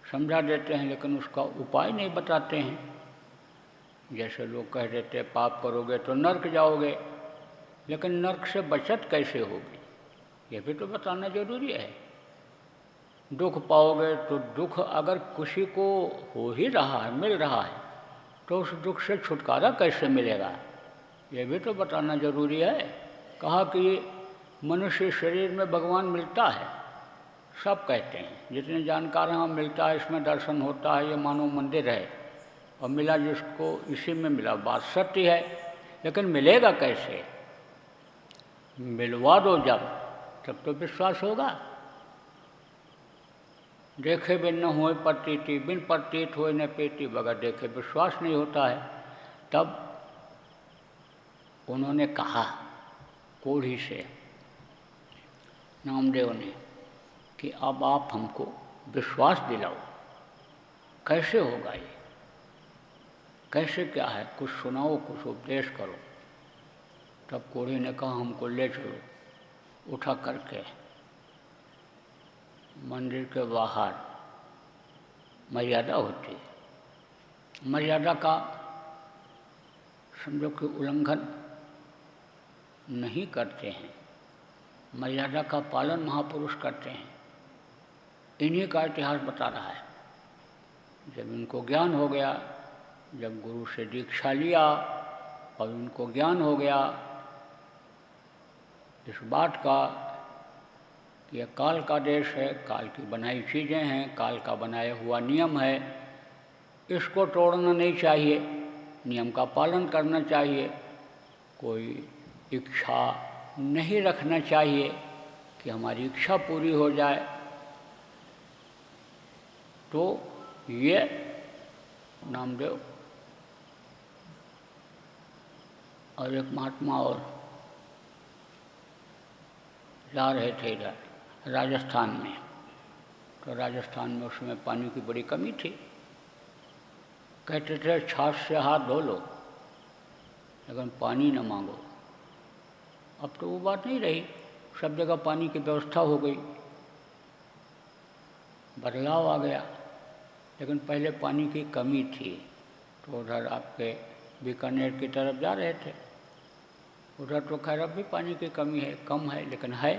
समझा देते हैं, लेकिन उसका उपाय नहीं बताते हैं। जैसे लोग कह देते पाप करोगे तो नर्क जाओगे, लेकिन नर्क से बचत कैसे होगी ये भी तो बताना जरूरी है। दुख पाओगे तो दुख अगर किसी को हो ही रहा है, मिल रहा है, तो उस दुख से छुटकारा कैसे मिलेगा ये भी तो बताना जरूरी है। कहा कि मनुष्य शरीर में भगवान मिलता है, सब कहते हैं, जितने जानकार हैं मिलता है, इसमें दर्शन होता है, ये मानो मंदिर है, और मिला जिसको इसी में मिला, बात सत्य है। लेकिन मिलेगा कैसे? मिलवा दो जब, तब तो विश्वास होगा। देखे बिन न होए प्रतीति, बिन प्रतीत होए न पेटी, बगैर देखे विश्वास नहीं होता है। तब उन्होंने कहा कोढ़ी से, नामदेव ने, कि अब आप हमको विश्वास दिलाओ, कैसे होगा ये, कैसे क्या है, कुछ सुनाओ, कुछ उपदेश करो। तब कोढ़ी ने कहा हमको ले चलो, उठा करके मंदिर के बाहर मर्यादा होती है, मर्यादा का समझो कि उल्लंघन नहीं करते हैं, मर्यादा का पालन महापुरुष करते हैं। इन्हीं का इतिहास बता रहा है। जब इनको ज्ञान हो गया, जब गुरु से दीक्षा लिया और उनको ज्ञान हो गया इस बात का कि यह काल का देश है, काल की बनाई चीज़ें हैं, काल का बनाया हुआ नियम है, इसको तोड़ना नहीं चाहिए, नियम का पालन करना चाहिए, कोई इच्छा नहीं रखना चाहिए कि हमारी इच्छा पूरी हो जाए। तो ये नामदेव और एक महात्मा और जा रहे थे इधर राजस्थान में। तो राजस्थान में उसमें पानी की बड़ी कमी थी। कहते थे छाछ से हाथ धो लो लेकिन पानी न मांगो। अब तो वो बात नहीं रही, सब जगह पानी की व्यवस्था हो गई, बदलाव आ गया। लेकिन पहले पानी की कमी थी। तो उधर आपके बीकानेर की तरफ जा रहे थे, उधर तो खैर अब भी पानी की कमी है, कम है लेकिन है।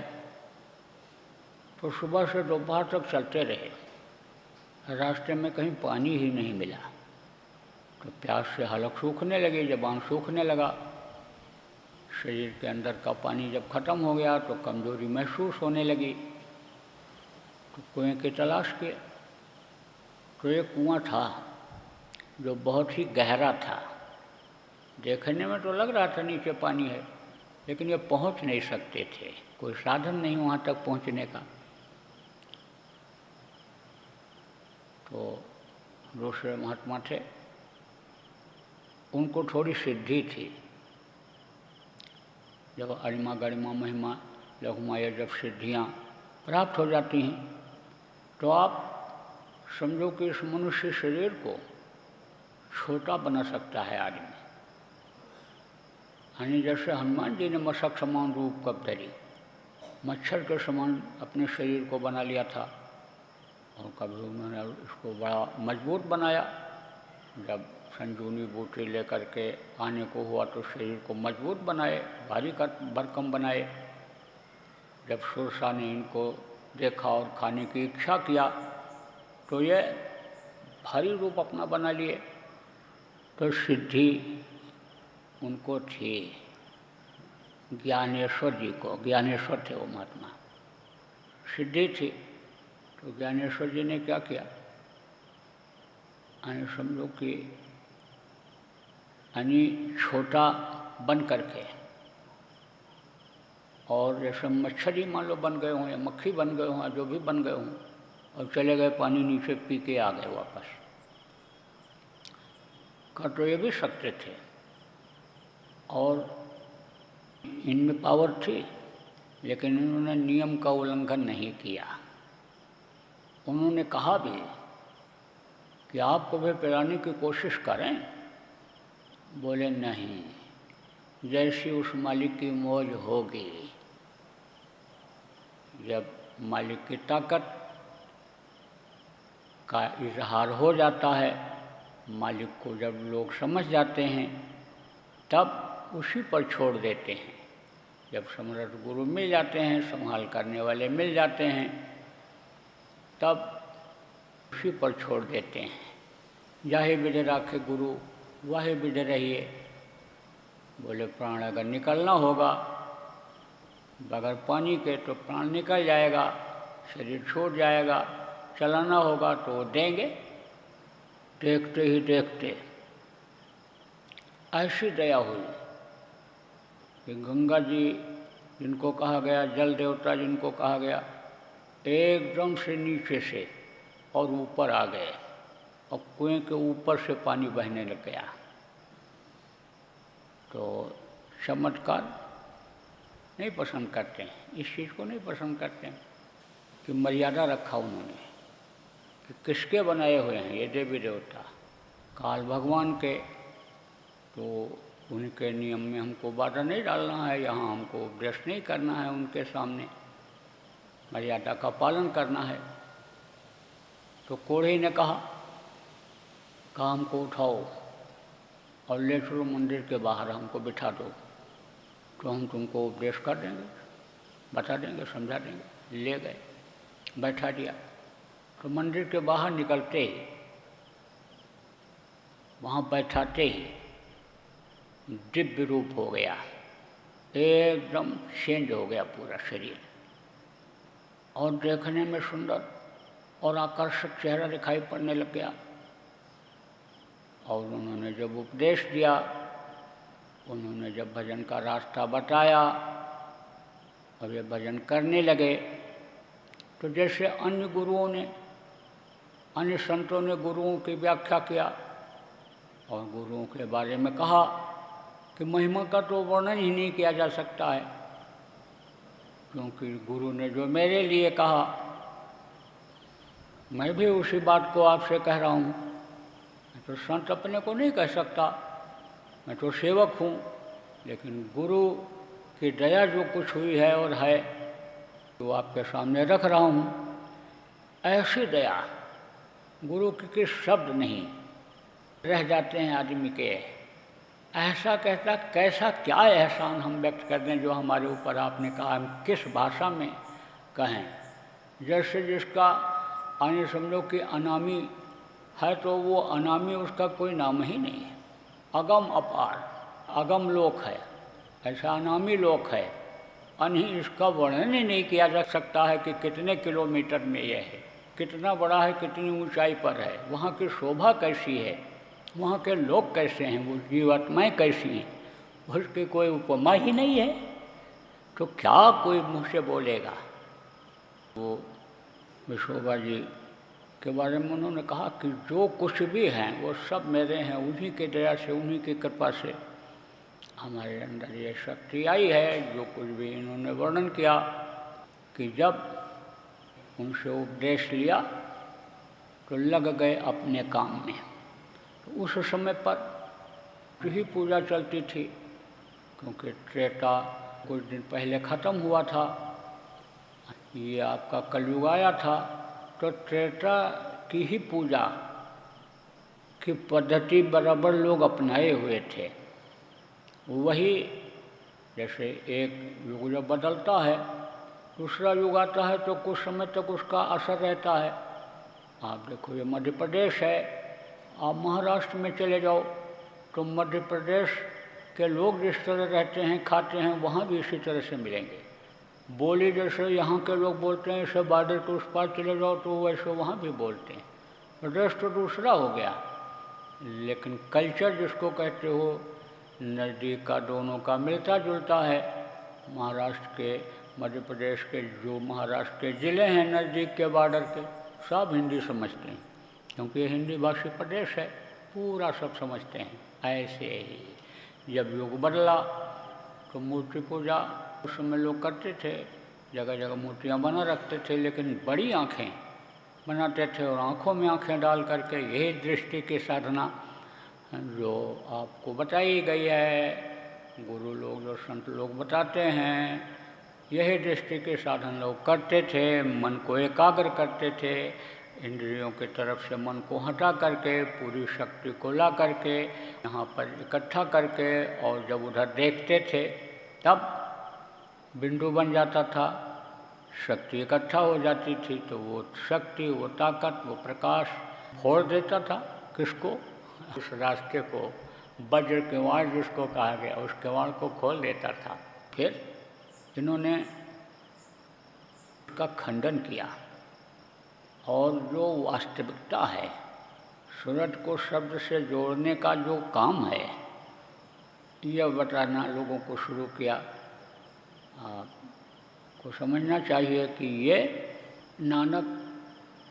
तो सुबह से दोपहर तक चलते रहे, रास्ते में कहीं पानी ही नहीं मिला। तो प्यास से हलक सूखने लगी, ज़बान सूखने लगा, शरीर के अंदर का पानी जब खत्म हो गया तो कमजोरी महसूस होने लगी। तो कुएं की तलाश किए। तो एक कुआं था जो बहुत ही गहरा था, देखने में तो लग रहा था नीचे पानी है, लेकिन ये पहुंच नहीं सकते थे, कोई साधन नहीं वहाँ तक पहुँचने का। तो दूसरे महात्मा थे, उनको थोड़ी सिद्धि थी। जब अरिमा गरिमा महिमा लघुमा ये जब सिद्धियाँ प्राप्त हो जाती हैं तो आप समझो कि इस मनुष्य शरीर को छोटा बना सकता है आदमी। यानी जैसे हनुमान जी ने मशक समान रूप कब धरी, मच्छर के समान अपने शरीर को बना लिया था, और कभी उन्होंने इसको बड़ा मजबूत बनाया। जब संजीवनी बूटी लेकर के आने को हुआ तो शरीर को मजबूत बनाए, भारी कर भरकम बनाए। जब सुरसा ने इनको देखा और खाने की इच्छा किया तो ये भारी रूप अपना बना लिए। तो सिद्धि उनको थी, ज्ञानेश्वर जी को, ज्ञानेश्वर थे वो महात्मा, सिद्धि थी। तो ज्ञानेश्वर जी ने क्या किया, यानी समझो कि यानी छोटा बन करके, और जैसे मच्छर ही मान लो बन गए हों या मक्खी बन गए हों, जो भी बन गए हों, और चले गए पानी नीचे पी के आ गए वापस, कर तो ये भी सकते थे। और इनमें पावर थी, लेकिन इन्होंने नियम का उल्लंघन नहीं किया। उन्होंने कहा भी कि आपको भी पिलाने की कोशिश करें। बोले नहीं, जैसी उस मालिक की मौज होगी। जब मालिक की ताकत का इजहार हो जाता है, मालिक को जब लोग समझ जाते हैं तब उसी पर छोड़ देते हैं। जब समर्थ गुरु मिल जाते हैं, संभाल करने वाले मिल जाते हैं, तब उसी पर छोड़ देते हैं। जाहे विध राखे गुरु वाहे विध रहिए। बोले प्राण अगर निकलना होगा बगैर पानी के तो प्राण निकल जाएगा, शरीर छोड़ जाएगा। चलाना होगा तो वो देंगे, देखते ही देखते। ऐसी दया हुई कि गंगा जी जिनको कहा गया, जल देवता जिनको कहा गया, एकदम से नीचे से और ऊपर आ गए और कुएं के ऊपर से पानी बहने लग गया। तो चमत्कार नहीं पसंद करते हैं, इस चीज़ को नहीं पसंद करते हैं कि मर्यादा रखा उन्होंने कि किसके बनाए हुए हैं ये देवी देवता, काल भगवान के। तो उनके नियम में हमको बाधा नहीं डालना है, यहाँ हमको उपदेश नहीं करना है, उनके सामने मर्यादा का पालन करना है। तो कोढ़े ने कहा काम को उठाओ और ले चलो मंदिर के बाहर, हमको बिठा दो तो हम तुमको उपदेश कर देंगे, बता देंगे, समझा देंगे। ले गए, बैठा दिया। तो मंदिर के बाहर निकलते ही, वहाँ बैठाते ही दिव्य रूप हो गया, एकदम चेंज हो गया पूरा शरीर, और देखने में सुंदर और आकर्षक चेहरा दिखाई पड़ने लग गया। और उन्होंने जब उपदेश दिया, उन्होंने जब भजन का रास्ता बताया और ये भजन करने लगे, तो जैसे अन्य गुरुओं ने, अन्य संतों ने गुरुओं की व्याख्या किया और गुरुओं के बारे में कहा कि महिमा का तो वर्णन ही नहीं किया जा सकता है, क्योंकि गुरु ने जो मेरे लिए कहा मैं भी उसी बात को आपसे कह रहा हूँ। मैं तो संत अपने को नहीं कह सकता, मैं तो सेवक हूँ, लेकिन गुरु की दया जो कुछ हुई है और है तो आपके सामने रख रहा हूँ। ऐसी दया गुरु के किस शब्द नहीं रह जाते हैं आदमी के। ऐसा कहता कैसा क्या एहसान हम व्यक्त कर दें जो हमारे ऊपर आपने कहा, हम किस भाषा में कहें। जैसे जिसका आने समझो कि अनामी है तो वो अनामी उसका कोई नाम ही नहीं है, अगम अपार अगम लोक है, ऐसा अनामी लोक है। अनही इसका वर्णन ही नहीं किया जा सकता है कि कितने किलोमीटर में यह है, कितना बड़ा है, कितनी ऊंचाई पर है, वहाँ की शोभा कैसी है, वहाँ के लोग कैसे हैं, वो जीवात्माएँ कैसी हैं, उसकी कोई उपमा ही नहीं है। तो क्या कोई मुँह से बोलेगा। वो विश्वभा जी के बारे में उन्होंने कहा कि जो कुछ भी हैं वो सब मेरे हैं, उन्हीं के दया से, उन्हीं की कृपा से हमारे अंदर ये शक्ति आई है। जो कुछ भी इन्होंने वर्णन किया कि जब उनसे उपदेश लिया तो लग गए अपने काम में। तो उस समय पर ही पूजा चलती थी, क्योंकि त्रेता कुछ दिन पहले ख़त्म हुआ था, ये आपका कलयुग आया था। तो त्रेता की ही पूजा की पद्धति बराबर लोग अपनाए हुए थे। वही जैसे एक युग जब बदलता है दूसरा युग आता है तो कुछ समय तक उसका असर रहता है। आप देखो ये मध्य प्रदेश है, आप महाराष्ट्र में चले जाओ तो मध्य प्रदेश के लोग जिस तरह रहते हैं, खाते हैं, वहाँ भी इसी तरह से मिलेंगे। बोली जैसे यहाँ के लोग बोलते हैं, इसे बॉर्डर के उस पार चले जाओ तो वैसे वहाँ भी बोलते हैं। प्रदेश तो दूसरा हो गया, लेकिन कल्चर जिसको कहते हो नज़दीक का दोनों का मिलता जुलता है। महाराष्ट्र के, मध्य प्रदेश के जो महाराष्ट्र के ज़िले हैं नज़दीक के बॉर्डर के, सब हिंदी समझते हैं, क्योंकि ये हिंदी भाषी प्रदेश है, पूरा सब समझते हैं। ऐसे ही जब युग बदला तो मूर्ति पूजा उस समय लोग करते थे, जगह जगह मूर्तियाँ बना रखते थे, लेकिन बड़ी आँखें बनाते थे और आँखों में आँखें डाल करके यही दृष्टि की साधना जो आपको बताई गई है, गुरु लोग जो संत लोग बताते हैं, यही दृष्टि के साधन लोग करते थे। मन को एकाग्र करते थे, इंद्रियों की तरफ से मन को हटा करके पूरी शक्ति को ला करके यहाँ पर इकट्ठा करके और जब उधर देखते थे तब बिंदु बन जाता था, शक्ति इकट्ठा हो जाती थी तो वो शक्ति, वो ताकत, वो प्रकाश फोड़ देता था किसको, उस रास्ते को, वज्र किवाड़ जिसको कहा गया उस किवाड़ को खोल देता था। फिर इन्होंने उसका खंडन किया और जो वास्तविकता है, सूरत को शब्द से जोड़ने का जो काम है यह बताना लोगों को शुरू किया। को समझना चाहिए कि ये नानक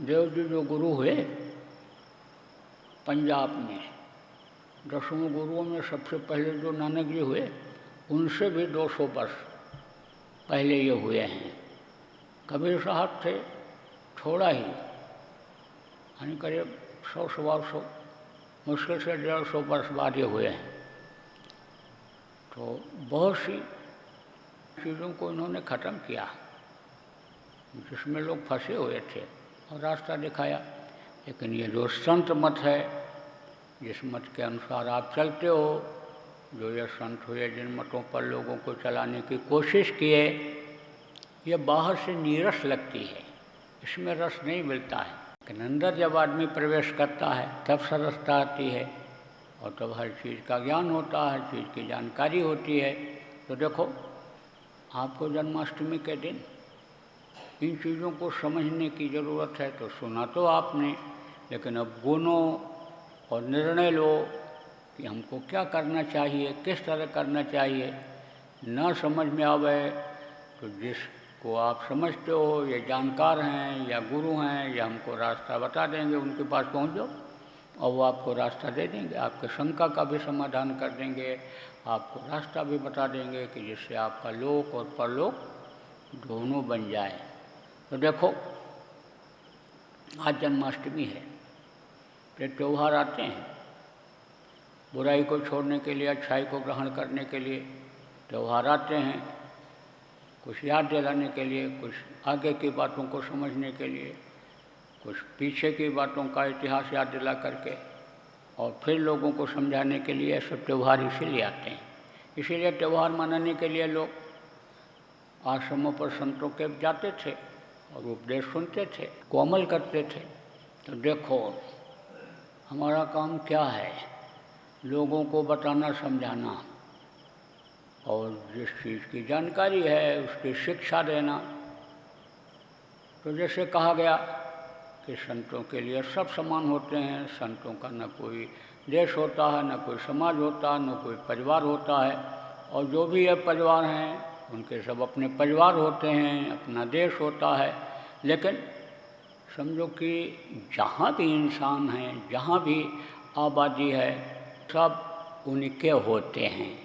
देव जी जो गुरु हुए पंजाब में, 10वें गुरुओं में सबसे पहले जो नानक जी हुए उनसे भी 200 वर्ष पहले ये हुए हैं। कबीर साहब थे थोड़ा ही, यानी करीब 100-125 मुश्किल से 150 वर्ष बाद ये हुए हैं। तो बहुत सी चीज़ों को इन्होंने ख़त्म किया जिसमें लोग फंसे हुए थे और रास्ता दिखाया। लेकिन ये जो संत मत है, जिस मत के अनुसार आप चलते हो, जो ये संत हुए जिन मतों पर लोगों को चलाने की कोशिश किए, ये बाहर से नीरस लगती है, इसमें रस नहीं मिलता है। लेकिन अंदर जब आदमी प्रवेश करता है तब सरसता आती है और तब हर चीज़ का ज्ञान होता है, हर चीज़ की जानकारी होती है। तो देखो, आपको जन्माष्टमी के दिन इन चीज़ों को समझने की ज़रूरत है। तो सुना तो आपने, लेकिन अब गुनो और निर्णय लो कि हमको क्या करना चाहिए, किस तरह करना चाहिए। न समझ में आवे तो जिसको आप समझते हो ये जानकार हैं या गुरु हैं या हमको रास्ता बता देंगे, उनके पास पहुँच जाओ और वो आपको रास्ता दे देंगे, आपके शंका का भी समाधान कर देंगे, आपको रास्ता भी बता देंगे कि जिससे आपका लोक और परलोक दोनों बन जाए। तो देखो, आज जन्माष्टमी है, फिर त्यौहार आते हैं बुराई को छोड़ने के लिए, अच्छाई को ग्रहण करने के लिए त्यौहार आते हैं, कुछ याद दिलाने के लिए, कुछ आगे की बातों को समझने के लिए, कुछ पीछे की बातों का इतिहास याद दिला करके और फिर लोगों को समझाने के लिए सब त्यौहार इसीलिए आते हैं। इसीलिए त्यौहार मनाने के लिए लोग आश्रमों पर संतों के जाते थे और उपदेश सुनते थे, कोमल करते थे। तो देखो, हमारा काम क्या है, लोगों को बताना, समझाना और जिस चीज़ की जानकारी है उसकी शिक्षा देना। तो जैसे कहा गया कि संतों के लिए सब समान होते हैं, संतों का न कोई देश होता है, न कोई समाज होता है, न कोई परिवार होता है, और जो भी ये परिवार हैं उनके सब अपने परिवार होते हैं, अपना देश होता है। लेकिन समझो कि जहाँ भी इंसान हैं, जहाँ भी आबादी है, सब उनके होते हैं।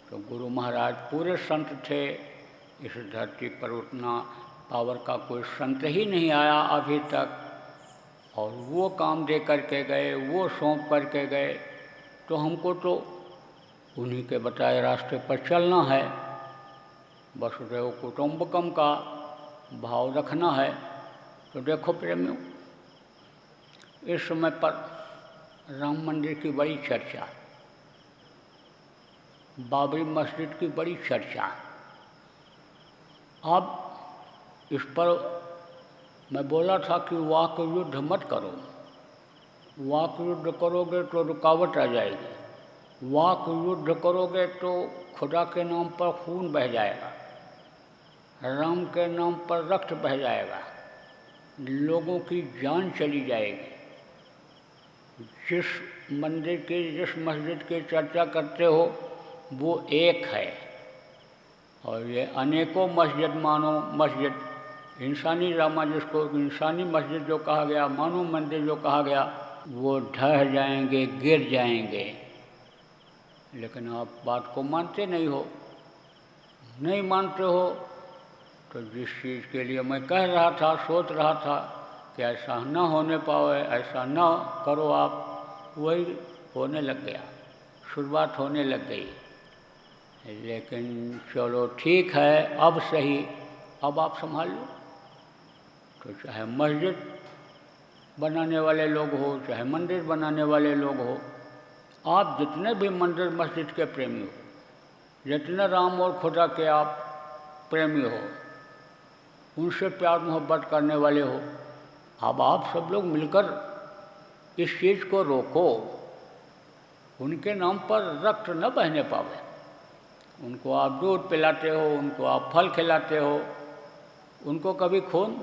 तो गुरु महाराज पूरे संत थे, इस धरती पर उतना पावर का कोई संत ही नहीं आया अभी तक, और वो काम दे करके गए, वो सौंप करके गए। तो हमको तो उन्हीं के बताए रास्ते पर चलना है, वसुधैव कुटुंबकम का भाव रखना है। तो देखो प्रेमियों, इस समय पर राम मंदिर की बड़ी चर्चा, बाबरी मस्जिद की बड़ी चर्चा। अब इस पर मैं बोला था कि वाक युद्ध मत करो, वाक युद्ध करोगे तो रुकावट आ जाएगी, वाक युद्ध करोगे तो खुदा के नाम पर खून बह जाएगा, राम के नाम पर रक्त बह जाएगा, लोगों की जान चली जाएगी। जिस मंदिर की, जिस मस्जिद की चर्चा करते हो वो एक है, और ये अनेकों मस्जिद मानो मस्जिद, इंसानी ड्रामा जिसको इंसानी मस्जिद जो कहा गया, मानो मंदिर जो कहा गया, वो ढह जाएंगे, गिर जाएंगे। लेकिन आप बात को मानते नहीं हो, नहीं मानते हो। तो जिस चीज़ के लिए मैं कह रहा था, सोच रहा था कि ऐसा ना होने पावे, ऐसा ना करो आप, वही होने लग गया, शुरुआत होने लग गई। लेकिन चलो ठीक है, अब सही, अब आप संभाल लो। तो चाहे मस्जिद बनाने वाले लोग हो, चाहे मंदिर बनाने वाले लोग हो, आप जितने भी मंदिर मस्जिद के प्रेमी हो, जितने राम और खुदा के आप प्रेमी हो, उनसे प्यार मोहब्बत करने वाले हो, अब आप सब लोग मिलकर इस चीज़ को रोको। उनके नाम पर रक्त न बहने पावे। उनको आप दूध पिलाते हो, उनको आप फल खिलाते हो, उनको कभी खून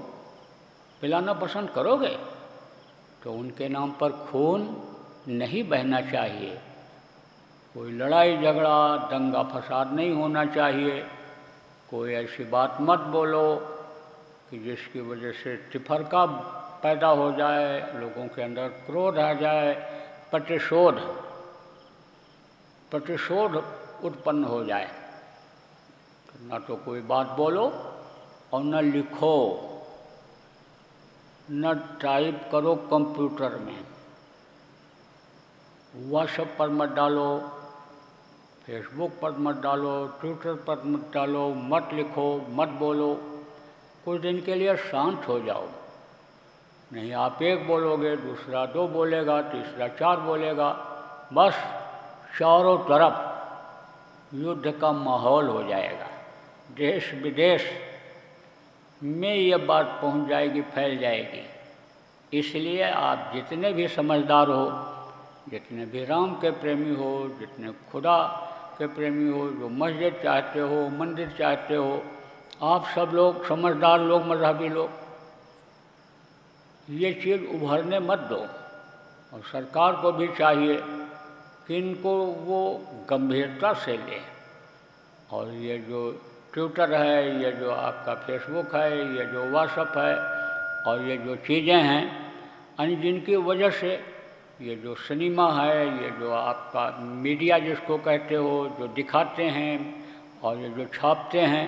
पिलाना पसंद करोगे? तो उनके नाम पर खून नहीं बहना चाहिए। कोई लड़ाई झगड़ा दंगा फसाद नहीं होना चाहिए। कोई ऐसी बात मत बोलो कि जिसकी वजह से तिफरका पैदा हो जाए, लोगों के अंदर क्रोध आ जाए, प्रतिशोध उत्पन्न हो जाए। ना तो कोई बात बोलो और न लिखो, न टाइप करो कंप्यूटर में। व्हाट्सएप पर मत डालो, फेसबुक पर मत डालो, ट्विटर पर मत डालो, मत लिखो, मत बोलो। कुछ दिन के लिए शांत हो जाओ। नहीं आप एक बोलोगे, दूसरा दो बोलेगा, तीसरा चार बोलेगा, बस चारों तरफ युद्ध का माहौल हो जाएगा। देश विदेश में ये बात पहुंच जाएगी, फैल जाएगी। इसलिए आप जितने भी समझदार हो, जितने भी राम के प्रेमी हो, जितने खुदा के प्रेमी हो, जो मस्जिद चाहते हो, मंदिर चाहते हो, आप सब लोग समझदार लोग, मजहबी लोग, ये चीज़ उभरने मत दो। और सरकार को भी चाहिए कि इनको वो गंभीरता से ले। और ये जो ट्विटर है, ये जो आपका फेसबुक है, ये जो व्हाट्सएप है, और ये जो चीज़ें हैं, यानी जिनकी वजह से ये जो सिनेमा है, ये जो आपका मीडिया जिसको कहते हो, जो दिखाते हैं और ये जो छापते हैं,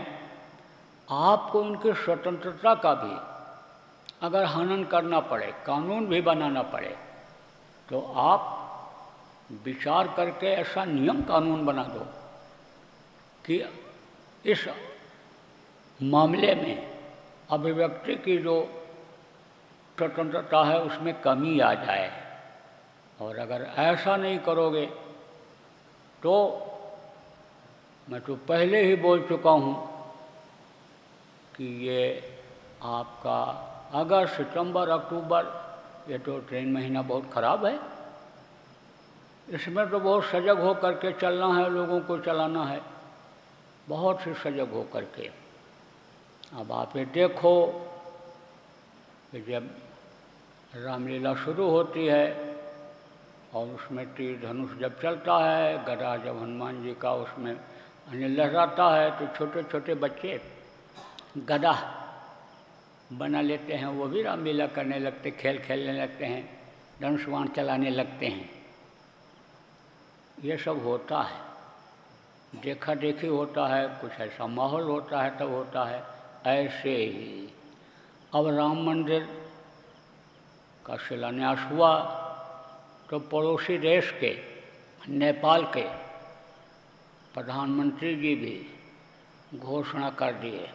आपको उनकी स्वतंत्रता का भी अगर हनन करना पड़े, कानून भी बनाना पड़े, तो आप विचार करके ऐसा नियम कानून बना दो कि इस मामले में अभिव्यक्ति की जो स्वतंत्रता है उसमें कमी आ जाए। और अगर ऐसा नहीं करोगे तो मैं तो पहले ही बोल चुका हूँ कि ये आपका अगस्त, सितंबर, अक्टूबर, ये तो 3 महीना बहुत ख़राब है। इसमें तो बहुत सजग हो करके चलना है, लोगों को चलाना है, बहुत ही सजग हो करके। अब आप ये देखो कि जब रामलीला शुरू होती है और उसमें तीर धनुष जब चलता है, गदा जब हनुमान जी का उसमें लहराता है, तो छोटे छोटे बच्चे गदा बना लेते हैं, वो भी रामलीला करने लगते, खेल खेलने लगते हैं, धनुष बाण चलाने लगते हैं। ये सब होता है, देखा देखी होता है, कुछ ऐसा माहौल होता है, तब होता है। ऐसे ही अब राम मंदिर का शिलान्यास हुआ तो पड़ोसी देश के नेपाल के प्रधानमंत्री जी भी घोषणा कर दिए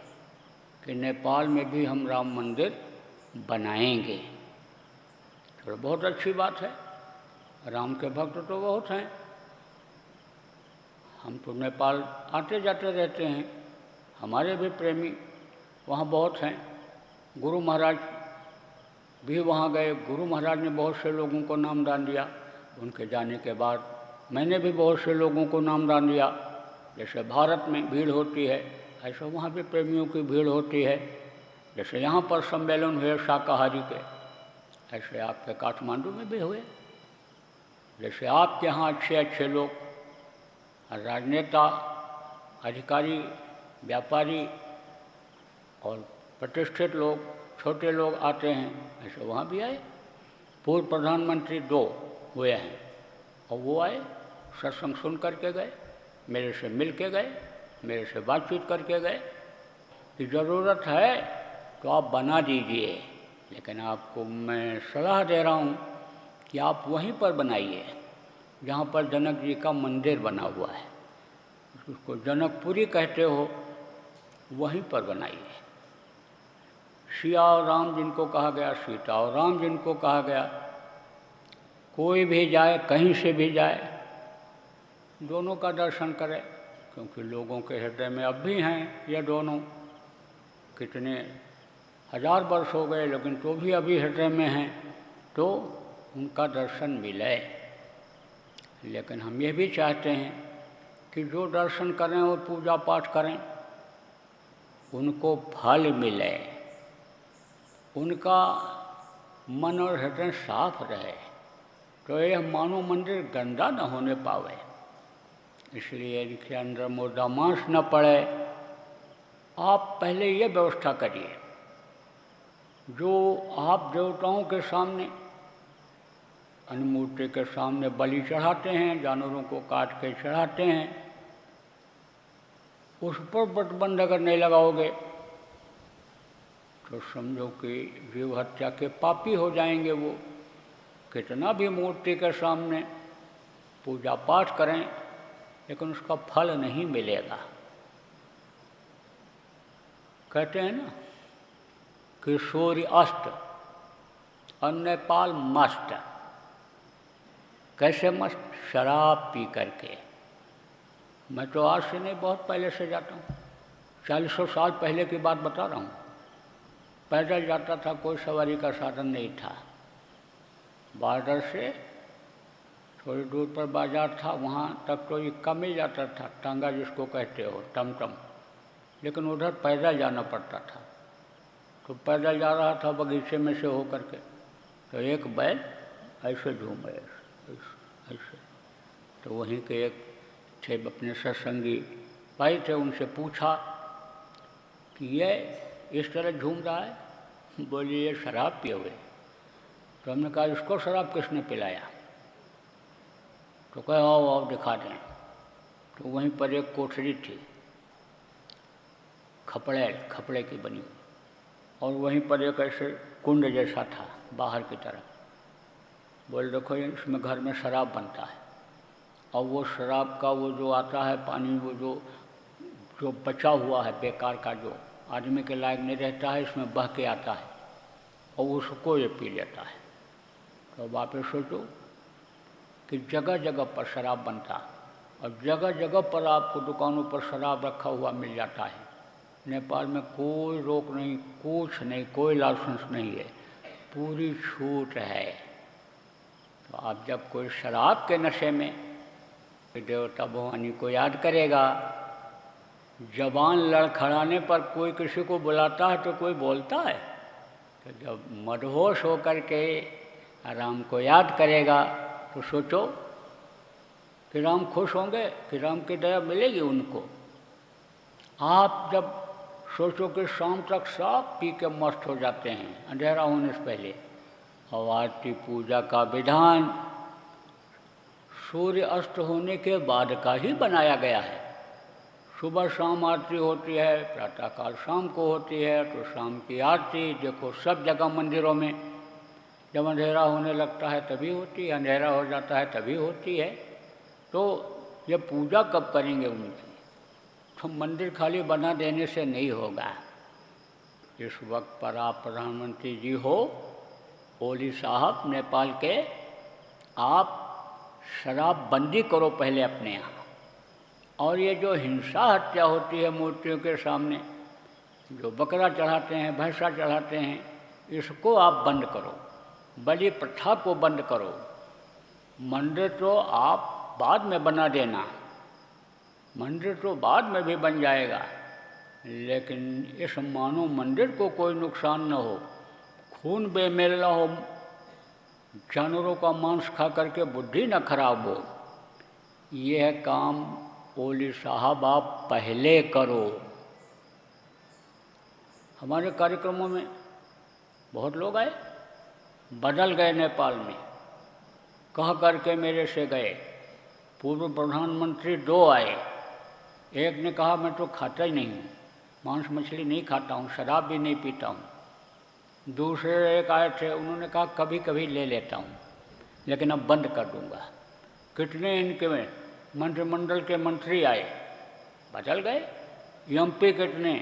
कि नेपाल में भी हम राम मंदिर बनाएंगे। तो बहुत अच्छी बात है, राम के भक्त तो बहुत हैं। हम तो नेपाल आते जाते रहते हैं, हमारे भी प्रेमी वहाँ बहुत हैं। गुरु महाराज भी वहाँ गए, गुरु महाराज ने बहुत से लोगों को नामदान दिया। उनके जाने के बाद मैंने भी बहुत से लोगों को नामदान दिया। जैसे भारत में भीड़ होती है, ऐसे वहाँ भी प्रेमियों की भीड़ होती है। जैसे यहाँ पर सम्मेलन हुए शाकाहारी के, ऐसे आपके काठमांडू में भी हुए। जैसे आपके यहाँ अच्छे अच्छे लोग, राजनेता, अधिकारी, व्यापारी और प्रतिष्ठित लोग, छोटे लोग आते हैं, ऐसे वहाँ भी आए। पूर्व प्रधानमंत्री 2 हुए हैं और वो आए, सत्संग सुन करके गए, मेरे से मिल के गए, मेरे से बातचीत करके गए कि ज़रूरत है तो आप बना दीजिए, लेकिन आपको मैं सलाह दे रहा हूँ कि आप वहीं पर बनाइए जहाँ पर जनक जी का मंदिर बना हुआ है, उसको जनकपुरी कहते हो, वहीं पर बनाइए। सिया और राम जिनको कहा गया, सीता और राम जिनको कहा गया, कोई भी जाए, कहीं से भी जाए, दोनों का दर्शन करे, क्योंकि लोगों के हृदय में अब भी हैं ये दोनों। कितने हजार वर्ष हो गए लेकिन तो भी अभी हृदय में हैं, तो उनका दर्शन मिले। लेकिन हम ये भी चाहते हैं कि जो दर्शन करें और पूजा पाठ करें उनको फल मिले, उनका मन और हृदय साफ रहे, तो यह मानव मंदिर गंदा न होने पावे। इसलिए इनके अंदर मुर्दा मांस न पड़े। आप पहले ये व्यवस्था करिए, जो आप देवताओं के सामने, अनुमूर्ति के सामने बलि चढ़ाते हैं, जानवरों को काट के चढ़ाते हैं, उस पर प्रतिबंध अगर नहीं लगाओगे तो समझो कि जीव हत्या के पापी हो जाएंगे वो। कितना भी मूर्ति के सामने पूजा पाठ करें लेकिन उसका फल नहीं मिलेगा। कहते हैं ना कि सूर्य अस्त और नेपाल मस्त। कैसे मस्त? शराब पी करके। मैं तो आज से नहीं, बहुत पहले से जाता हूँ, 40 साल पहले की बात बता रहा हूँ। पैदल जाता था, कोई सवारी का साधन नहीं था। बॉर्डर से थोड़ी दूर पर बाजार था, वहाँ तक तो इक्का मिल जाता था, टांगा जिसको कहते हो, टमटम। लेकिन उधर पैदल जाना पड़ता था। तो पैदल जा रहा था बगीचे में से हो करके, तो एक बैल ऐसे झूम रहे, ऐसे। तो वहीं के एक थे अपने सत्संगी भाई थे, उनसे पूछा कि ये इस तरह झूम रहा है। बोलिए ये शराब पिए हुए। तो हमने कहा इसको शराब किसने पिलाया? तो कहे आओ आओ दिखा दें। तो वहीं पर एक कोठरी थी, खपड़े की बनी, और वहीं पर एक ऐसे कुंड जैसा था बाहर की तरफ। बोल देखो इसमें घर में शराब बनता है, और वो शराब का वो जो आता है पानी, वो जो बचा हुआ है बेकार का, जो आदमी के लायक नहीं रहता है, इसमें बह के आता है और उसको ये पी लेता है। तो अब आप सोचो कि जगह जगह पर शराब बनता, और जगह जगह पर आपको दुकानों पर शराब रखा हुआ मिल जाता है। नेपाल में कोई रोक नहीं, कुछ नहीं, कोई लाइसेंस नहीं है, पूरी छूट है। तो आप जब कोई शराब के नशे में देवता भवानी को याद करेगा, जबान लड़खड़ाने पर कोई किसी को बुलाता है तो कोई बोलता है। तो जब मदहोश होकर के राम को याद करेगा तो सोचो कि राम खुश होंगे, कि राम की दया मिलेगी उनको। आप जब सोचो कि शाम तक सब पी के मस्त हो जाते हैं अंधेरा होने से पहले, और आरती पूजा का विधान सूर्य अस्त होने के बाद का ही बनाया गया है। सुबह शाम आरती होती है, प्रातःकाल शाम को होती है, तो शाम की आरती देखो सब जगह मंदिरों में जब अंधेरा होने लगता है तभी होती है, अंधेरा हो जाता है तभी होती है। तो ये पूजा कब करेंगे उनकी? तो मंदिर खाली बना देने से नहीं होगा। इस वक्त पर आप प्रधानमंत्री जी हो, ओली साहब नेपाल के, आप शराब बंदी करो पहले अपने यहाँ। और ये जो हिंसा हत्या होती है मूर्तियों के सामने, जो बकरा चढ़ाते हैं, भैंसा चढ़ाते हैं, इसको आप बंद करो। बलि प्रथा को बंद करो। मंदिर तो आप बाद में बना देना, मंदिर तो बाद में भी बन जाएगा, लेकिन इस मानव मंदिर को कोई नुकसान न हो, खून बेमेल न हो, जानवरों का मांस खा करके बुद्धि न खराब हो। यह काम ओली साहब आप पहले करो। हमारे कार्यक्रमों में बहुत लोग आए, बदल गए नेपाल में, कह करके मेरे से गए। पूर्व प्रधानमंत्री 2 आए, एक ने कहा मैं तो खाता ही नहीं हूँ, मांस मछली नहीं खाता हूँ, शराब भी नहीं पीता हूँ। दूसरे एक आए थे, उन्होंने कहा कभी कभी ले लेता हूँ लेकिन अब बंद कर दूँगा। कितने इनके में मंत्रिमंडल के मंत्री आए, बदल गए। एमपी कितने,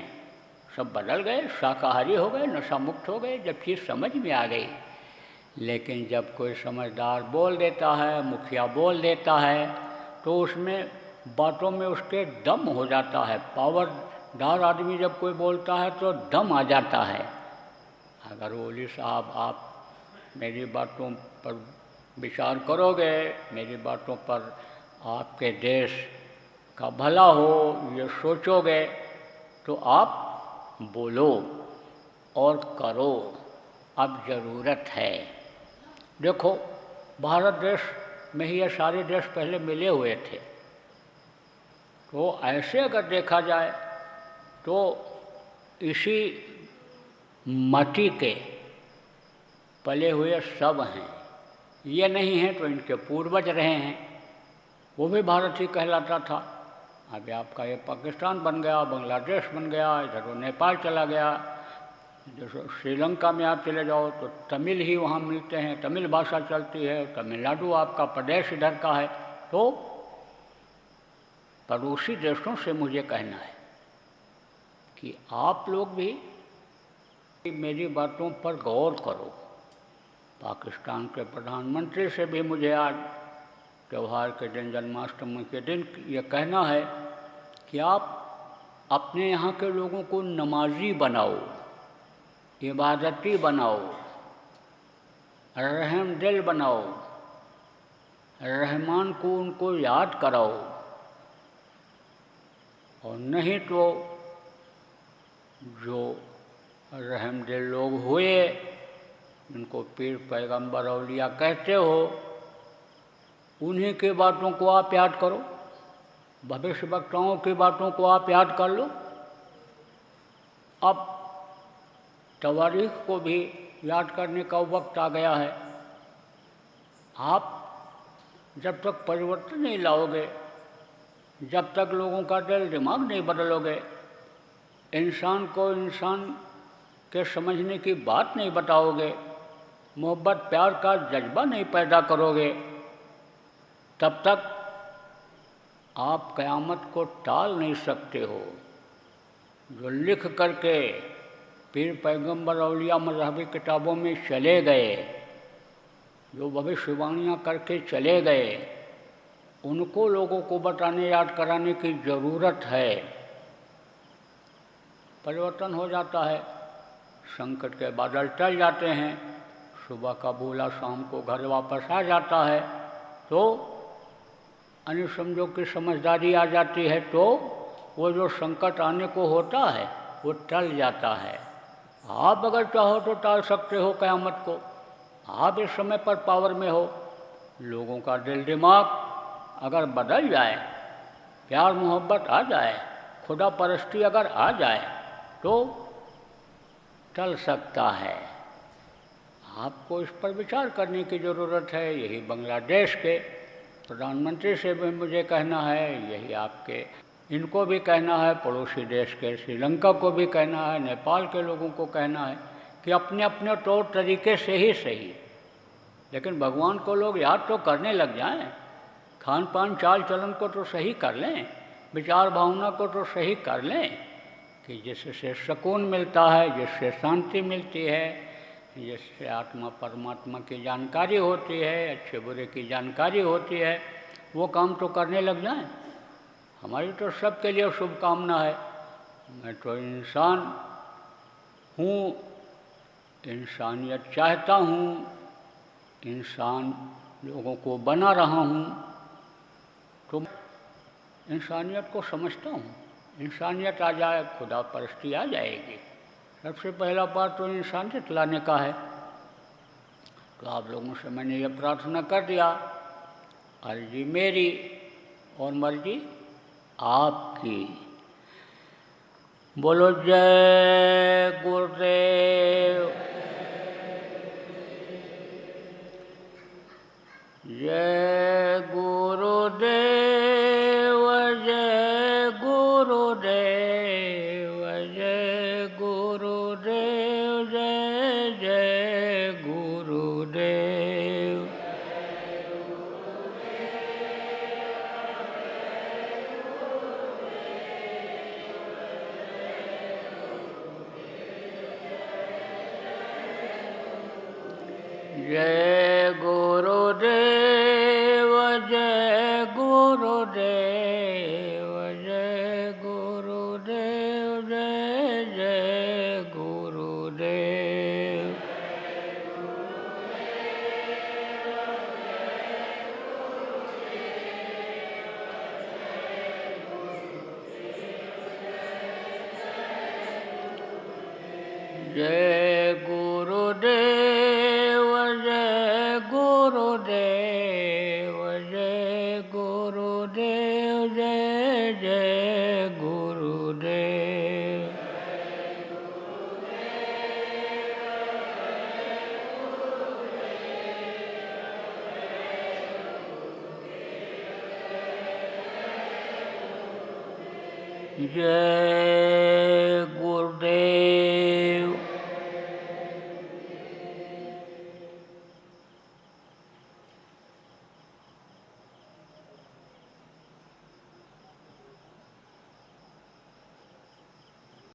सब बदल गए, शाकाहारी हो गए, नशा मुक्त हो गए जब चीज़ समझ में आ गई। लेकिन जब कोई समझदार बोल देता है, मुखिया बोल देता है, तो उसमें बातों में उसके दम हो जाता है। पावरदार आदमी जब कोई बोलता है तो दम आ जाता है। अगर ओली साहब आप मेरी बातों पर विचार करोगे, मेरी बातों पर आपके देश का भला हो ये सोचोगे, तो आप बोलो और करो। अब ज़रूरत है। देखो, भारत देश में ही ये सारे देश पहले मिले हुए थे, तो ऐसे अगर देखा जाए तो इसी माटी के पले हुए सब हैं। ये नहीं हैं तो इनके पूर्वज रहे हैं, वो भी भारत ही कहलाता था। अभी आपका ये पाकिस्तान बन गया, बांग्लादेश बन गया, इधर वो नेपाल चला गया। जैसे श्रीलंका में आप चले जाओ तो तमिल ही वहाँ मिलते हैं, तमिल भाषा चलती है। तमिलनाडु आपका प्रदेश इधर का है। तो पड़ोसी देशों से मुझे कहना है कि आप लोग भी मेरी बातों पर गौर करो। पाकिस्तान के प्रधानमंत्री से भी मुझे आज त्यौहार के दिन, जन्माष्टमी के दिन ये कहना है कि आप अपने यहाँ के लोगों को नमाजी बनाओ, इबादती बनाओ, रहमदिल बनाओ, रहमान को उनको याद कराओ। और नहीं तो जो रहमदिल लोग हुए, जिनको पीर पैगंबर औलिया कहते हो, उन्हीं की बातों को आप याद करो, भविष्य वक्ताओं की बातों को आप याद कर लो। अब तवारीख को भी याद करने का वक्त आ गया है। आप जब तक परिवर्तन नहीं लाओगे, जब तक लोगों का दिल दिमाग नहीं बदलोगे, इंसान को इंसान के समझने की बात नहीं बताओगे, मोहब्बत प्यार का जज्बा नहीं पैदा करोगे, तब तक आप क़यामत को टाल नहीं सकते हो। जो लिख करके पीर पैगंबर औलिया मज़हबी किताबों में चले गए, जो भविष्यवाणियाँ करके चले गए, उनको लोगों को बताने, याद कराने की ज़रूरत है। परिवर्तन हो जाता है, संकट के बादल टल जाते हैं, सुबह का भूला शाम को घर वापस आ जाता है, तो अनुसमझों की समझदारी आ जाती है, तो वो जो संकट आने को होता है वो टल जाता है। आप अगर चाहो तो टाल सकते हो क़यामत को। आप इस समय पर पावर में हो। लोगों का दिल दिमाग अगर बदल जाए, प्यार मोहब्बत आ जाए, खुदा परस्ती अगर आ जाए, तो टल सकता है। आपको इस पर विचार करने की ज़रूरत है। यही बांग्लादेश के प्रधानमंत्री से भी मुझे कहना है, यही आपके इनको भी कहना है, पड़ोसी देश के श्रीलंका को भी कहना है, नेपाल के लोगों को कहना है कि अपने अपने तौर तरीके से ही सही, लेकिन भगवान को लोग याद तो करने लग जाएं। खान पान चाल चलन को तो सही कर लें, विचार भावना को तो सही कर लें, कि जिससे सुकून मिलता है, जिससे शांति मिलती है, जिससे आत्मा परमात्मा की जानकारी होती है, अच्छे बुरे की जानकारी होती है, वो काम तो करने लग जाएं। हमारी तो सबके लिए शुभकामना है। मैं तो इंसान हूँ, इंसानियत चाहता हूँ, इंसान लोगों को बना रहा हूँ, तो इंसानियत को समझता हूँ। इंसानियत आ जाए, खुदा परस्ती आ जाएगी। सबसे पहला बात तो इंसानियत लाने का है। तो आप लोगों से मैंने ये प्रार्थना कर दिया, अर्जी मेरी और मर्जी आपकी। बोलो जय गुरुदेव, जय गुरुदेव, जय गुरुदेव, जय गुरुदेव, जय जय गुरुदेव। जय गुरुदेव जय गुरुदेव जय गुरुदेव जय जय गुरुदेव। जय गुरुदेव जय गुरुदेव जय गुरुदेव जय जय गुरुदेव। जय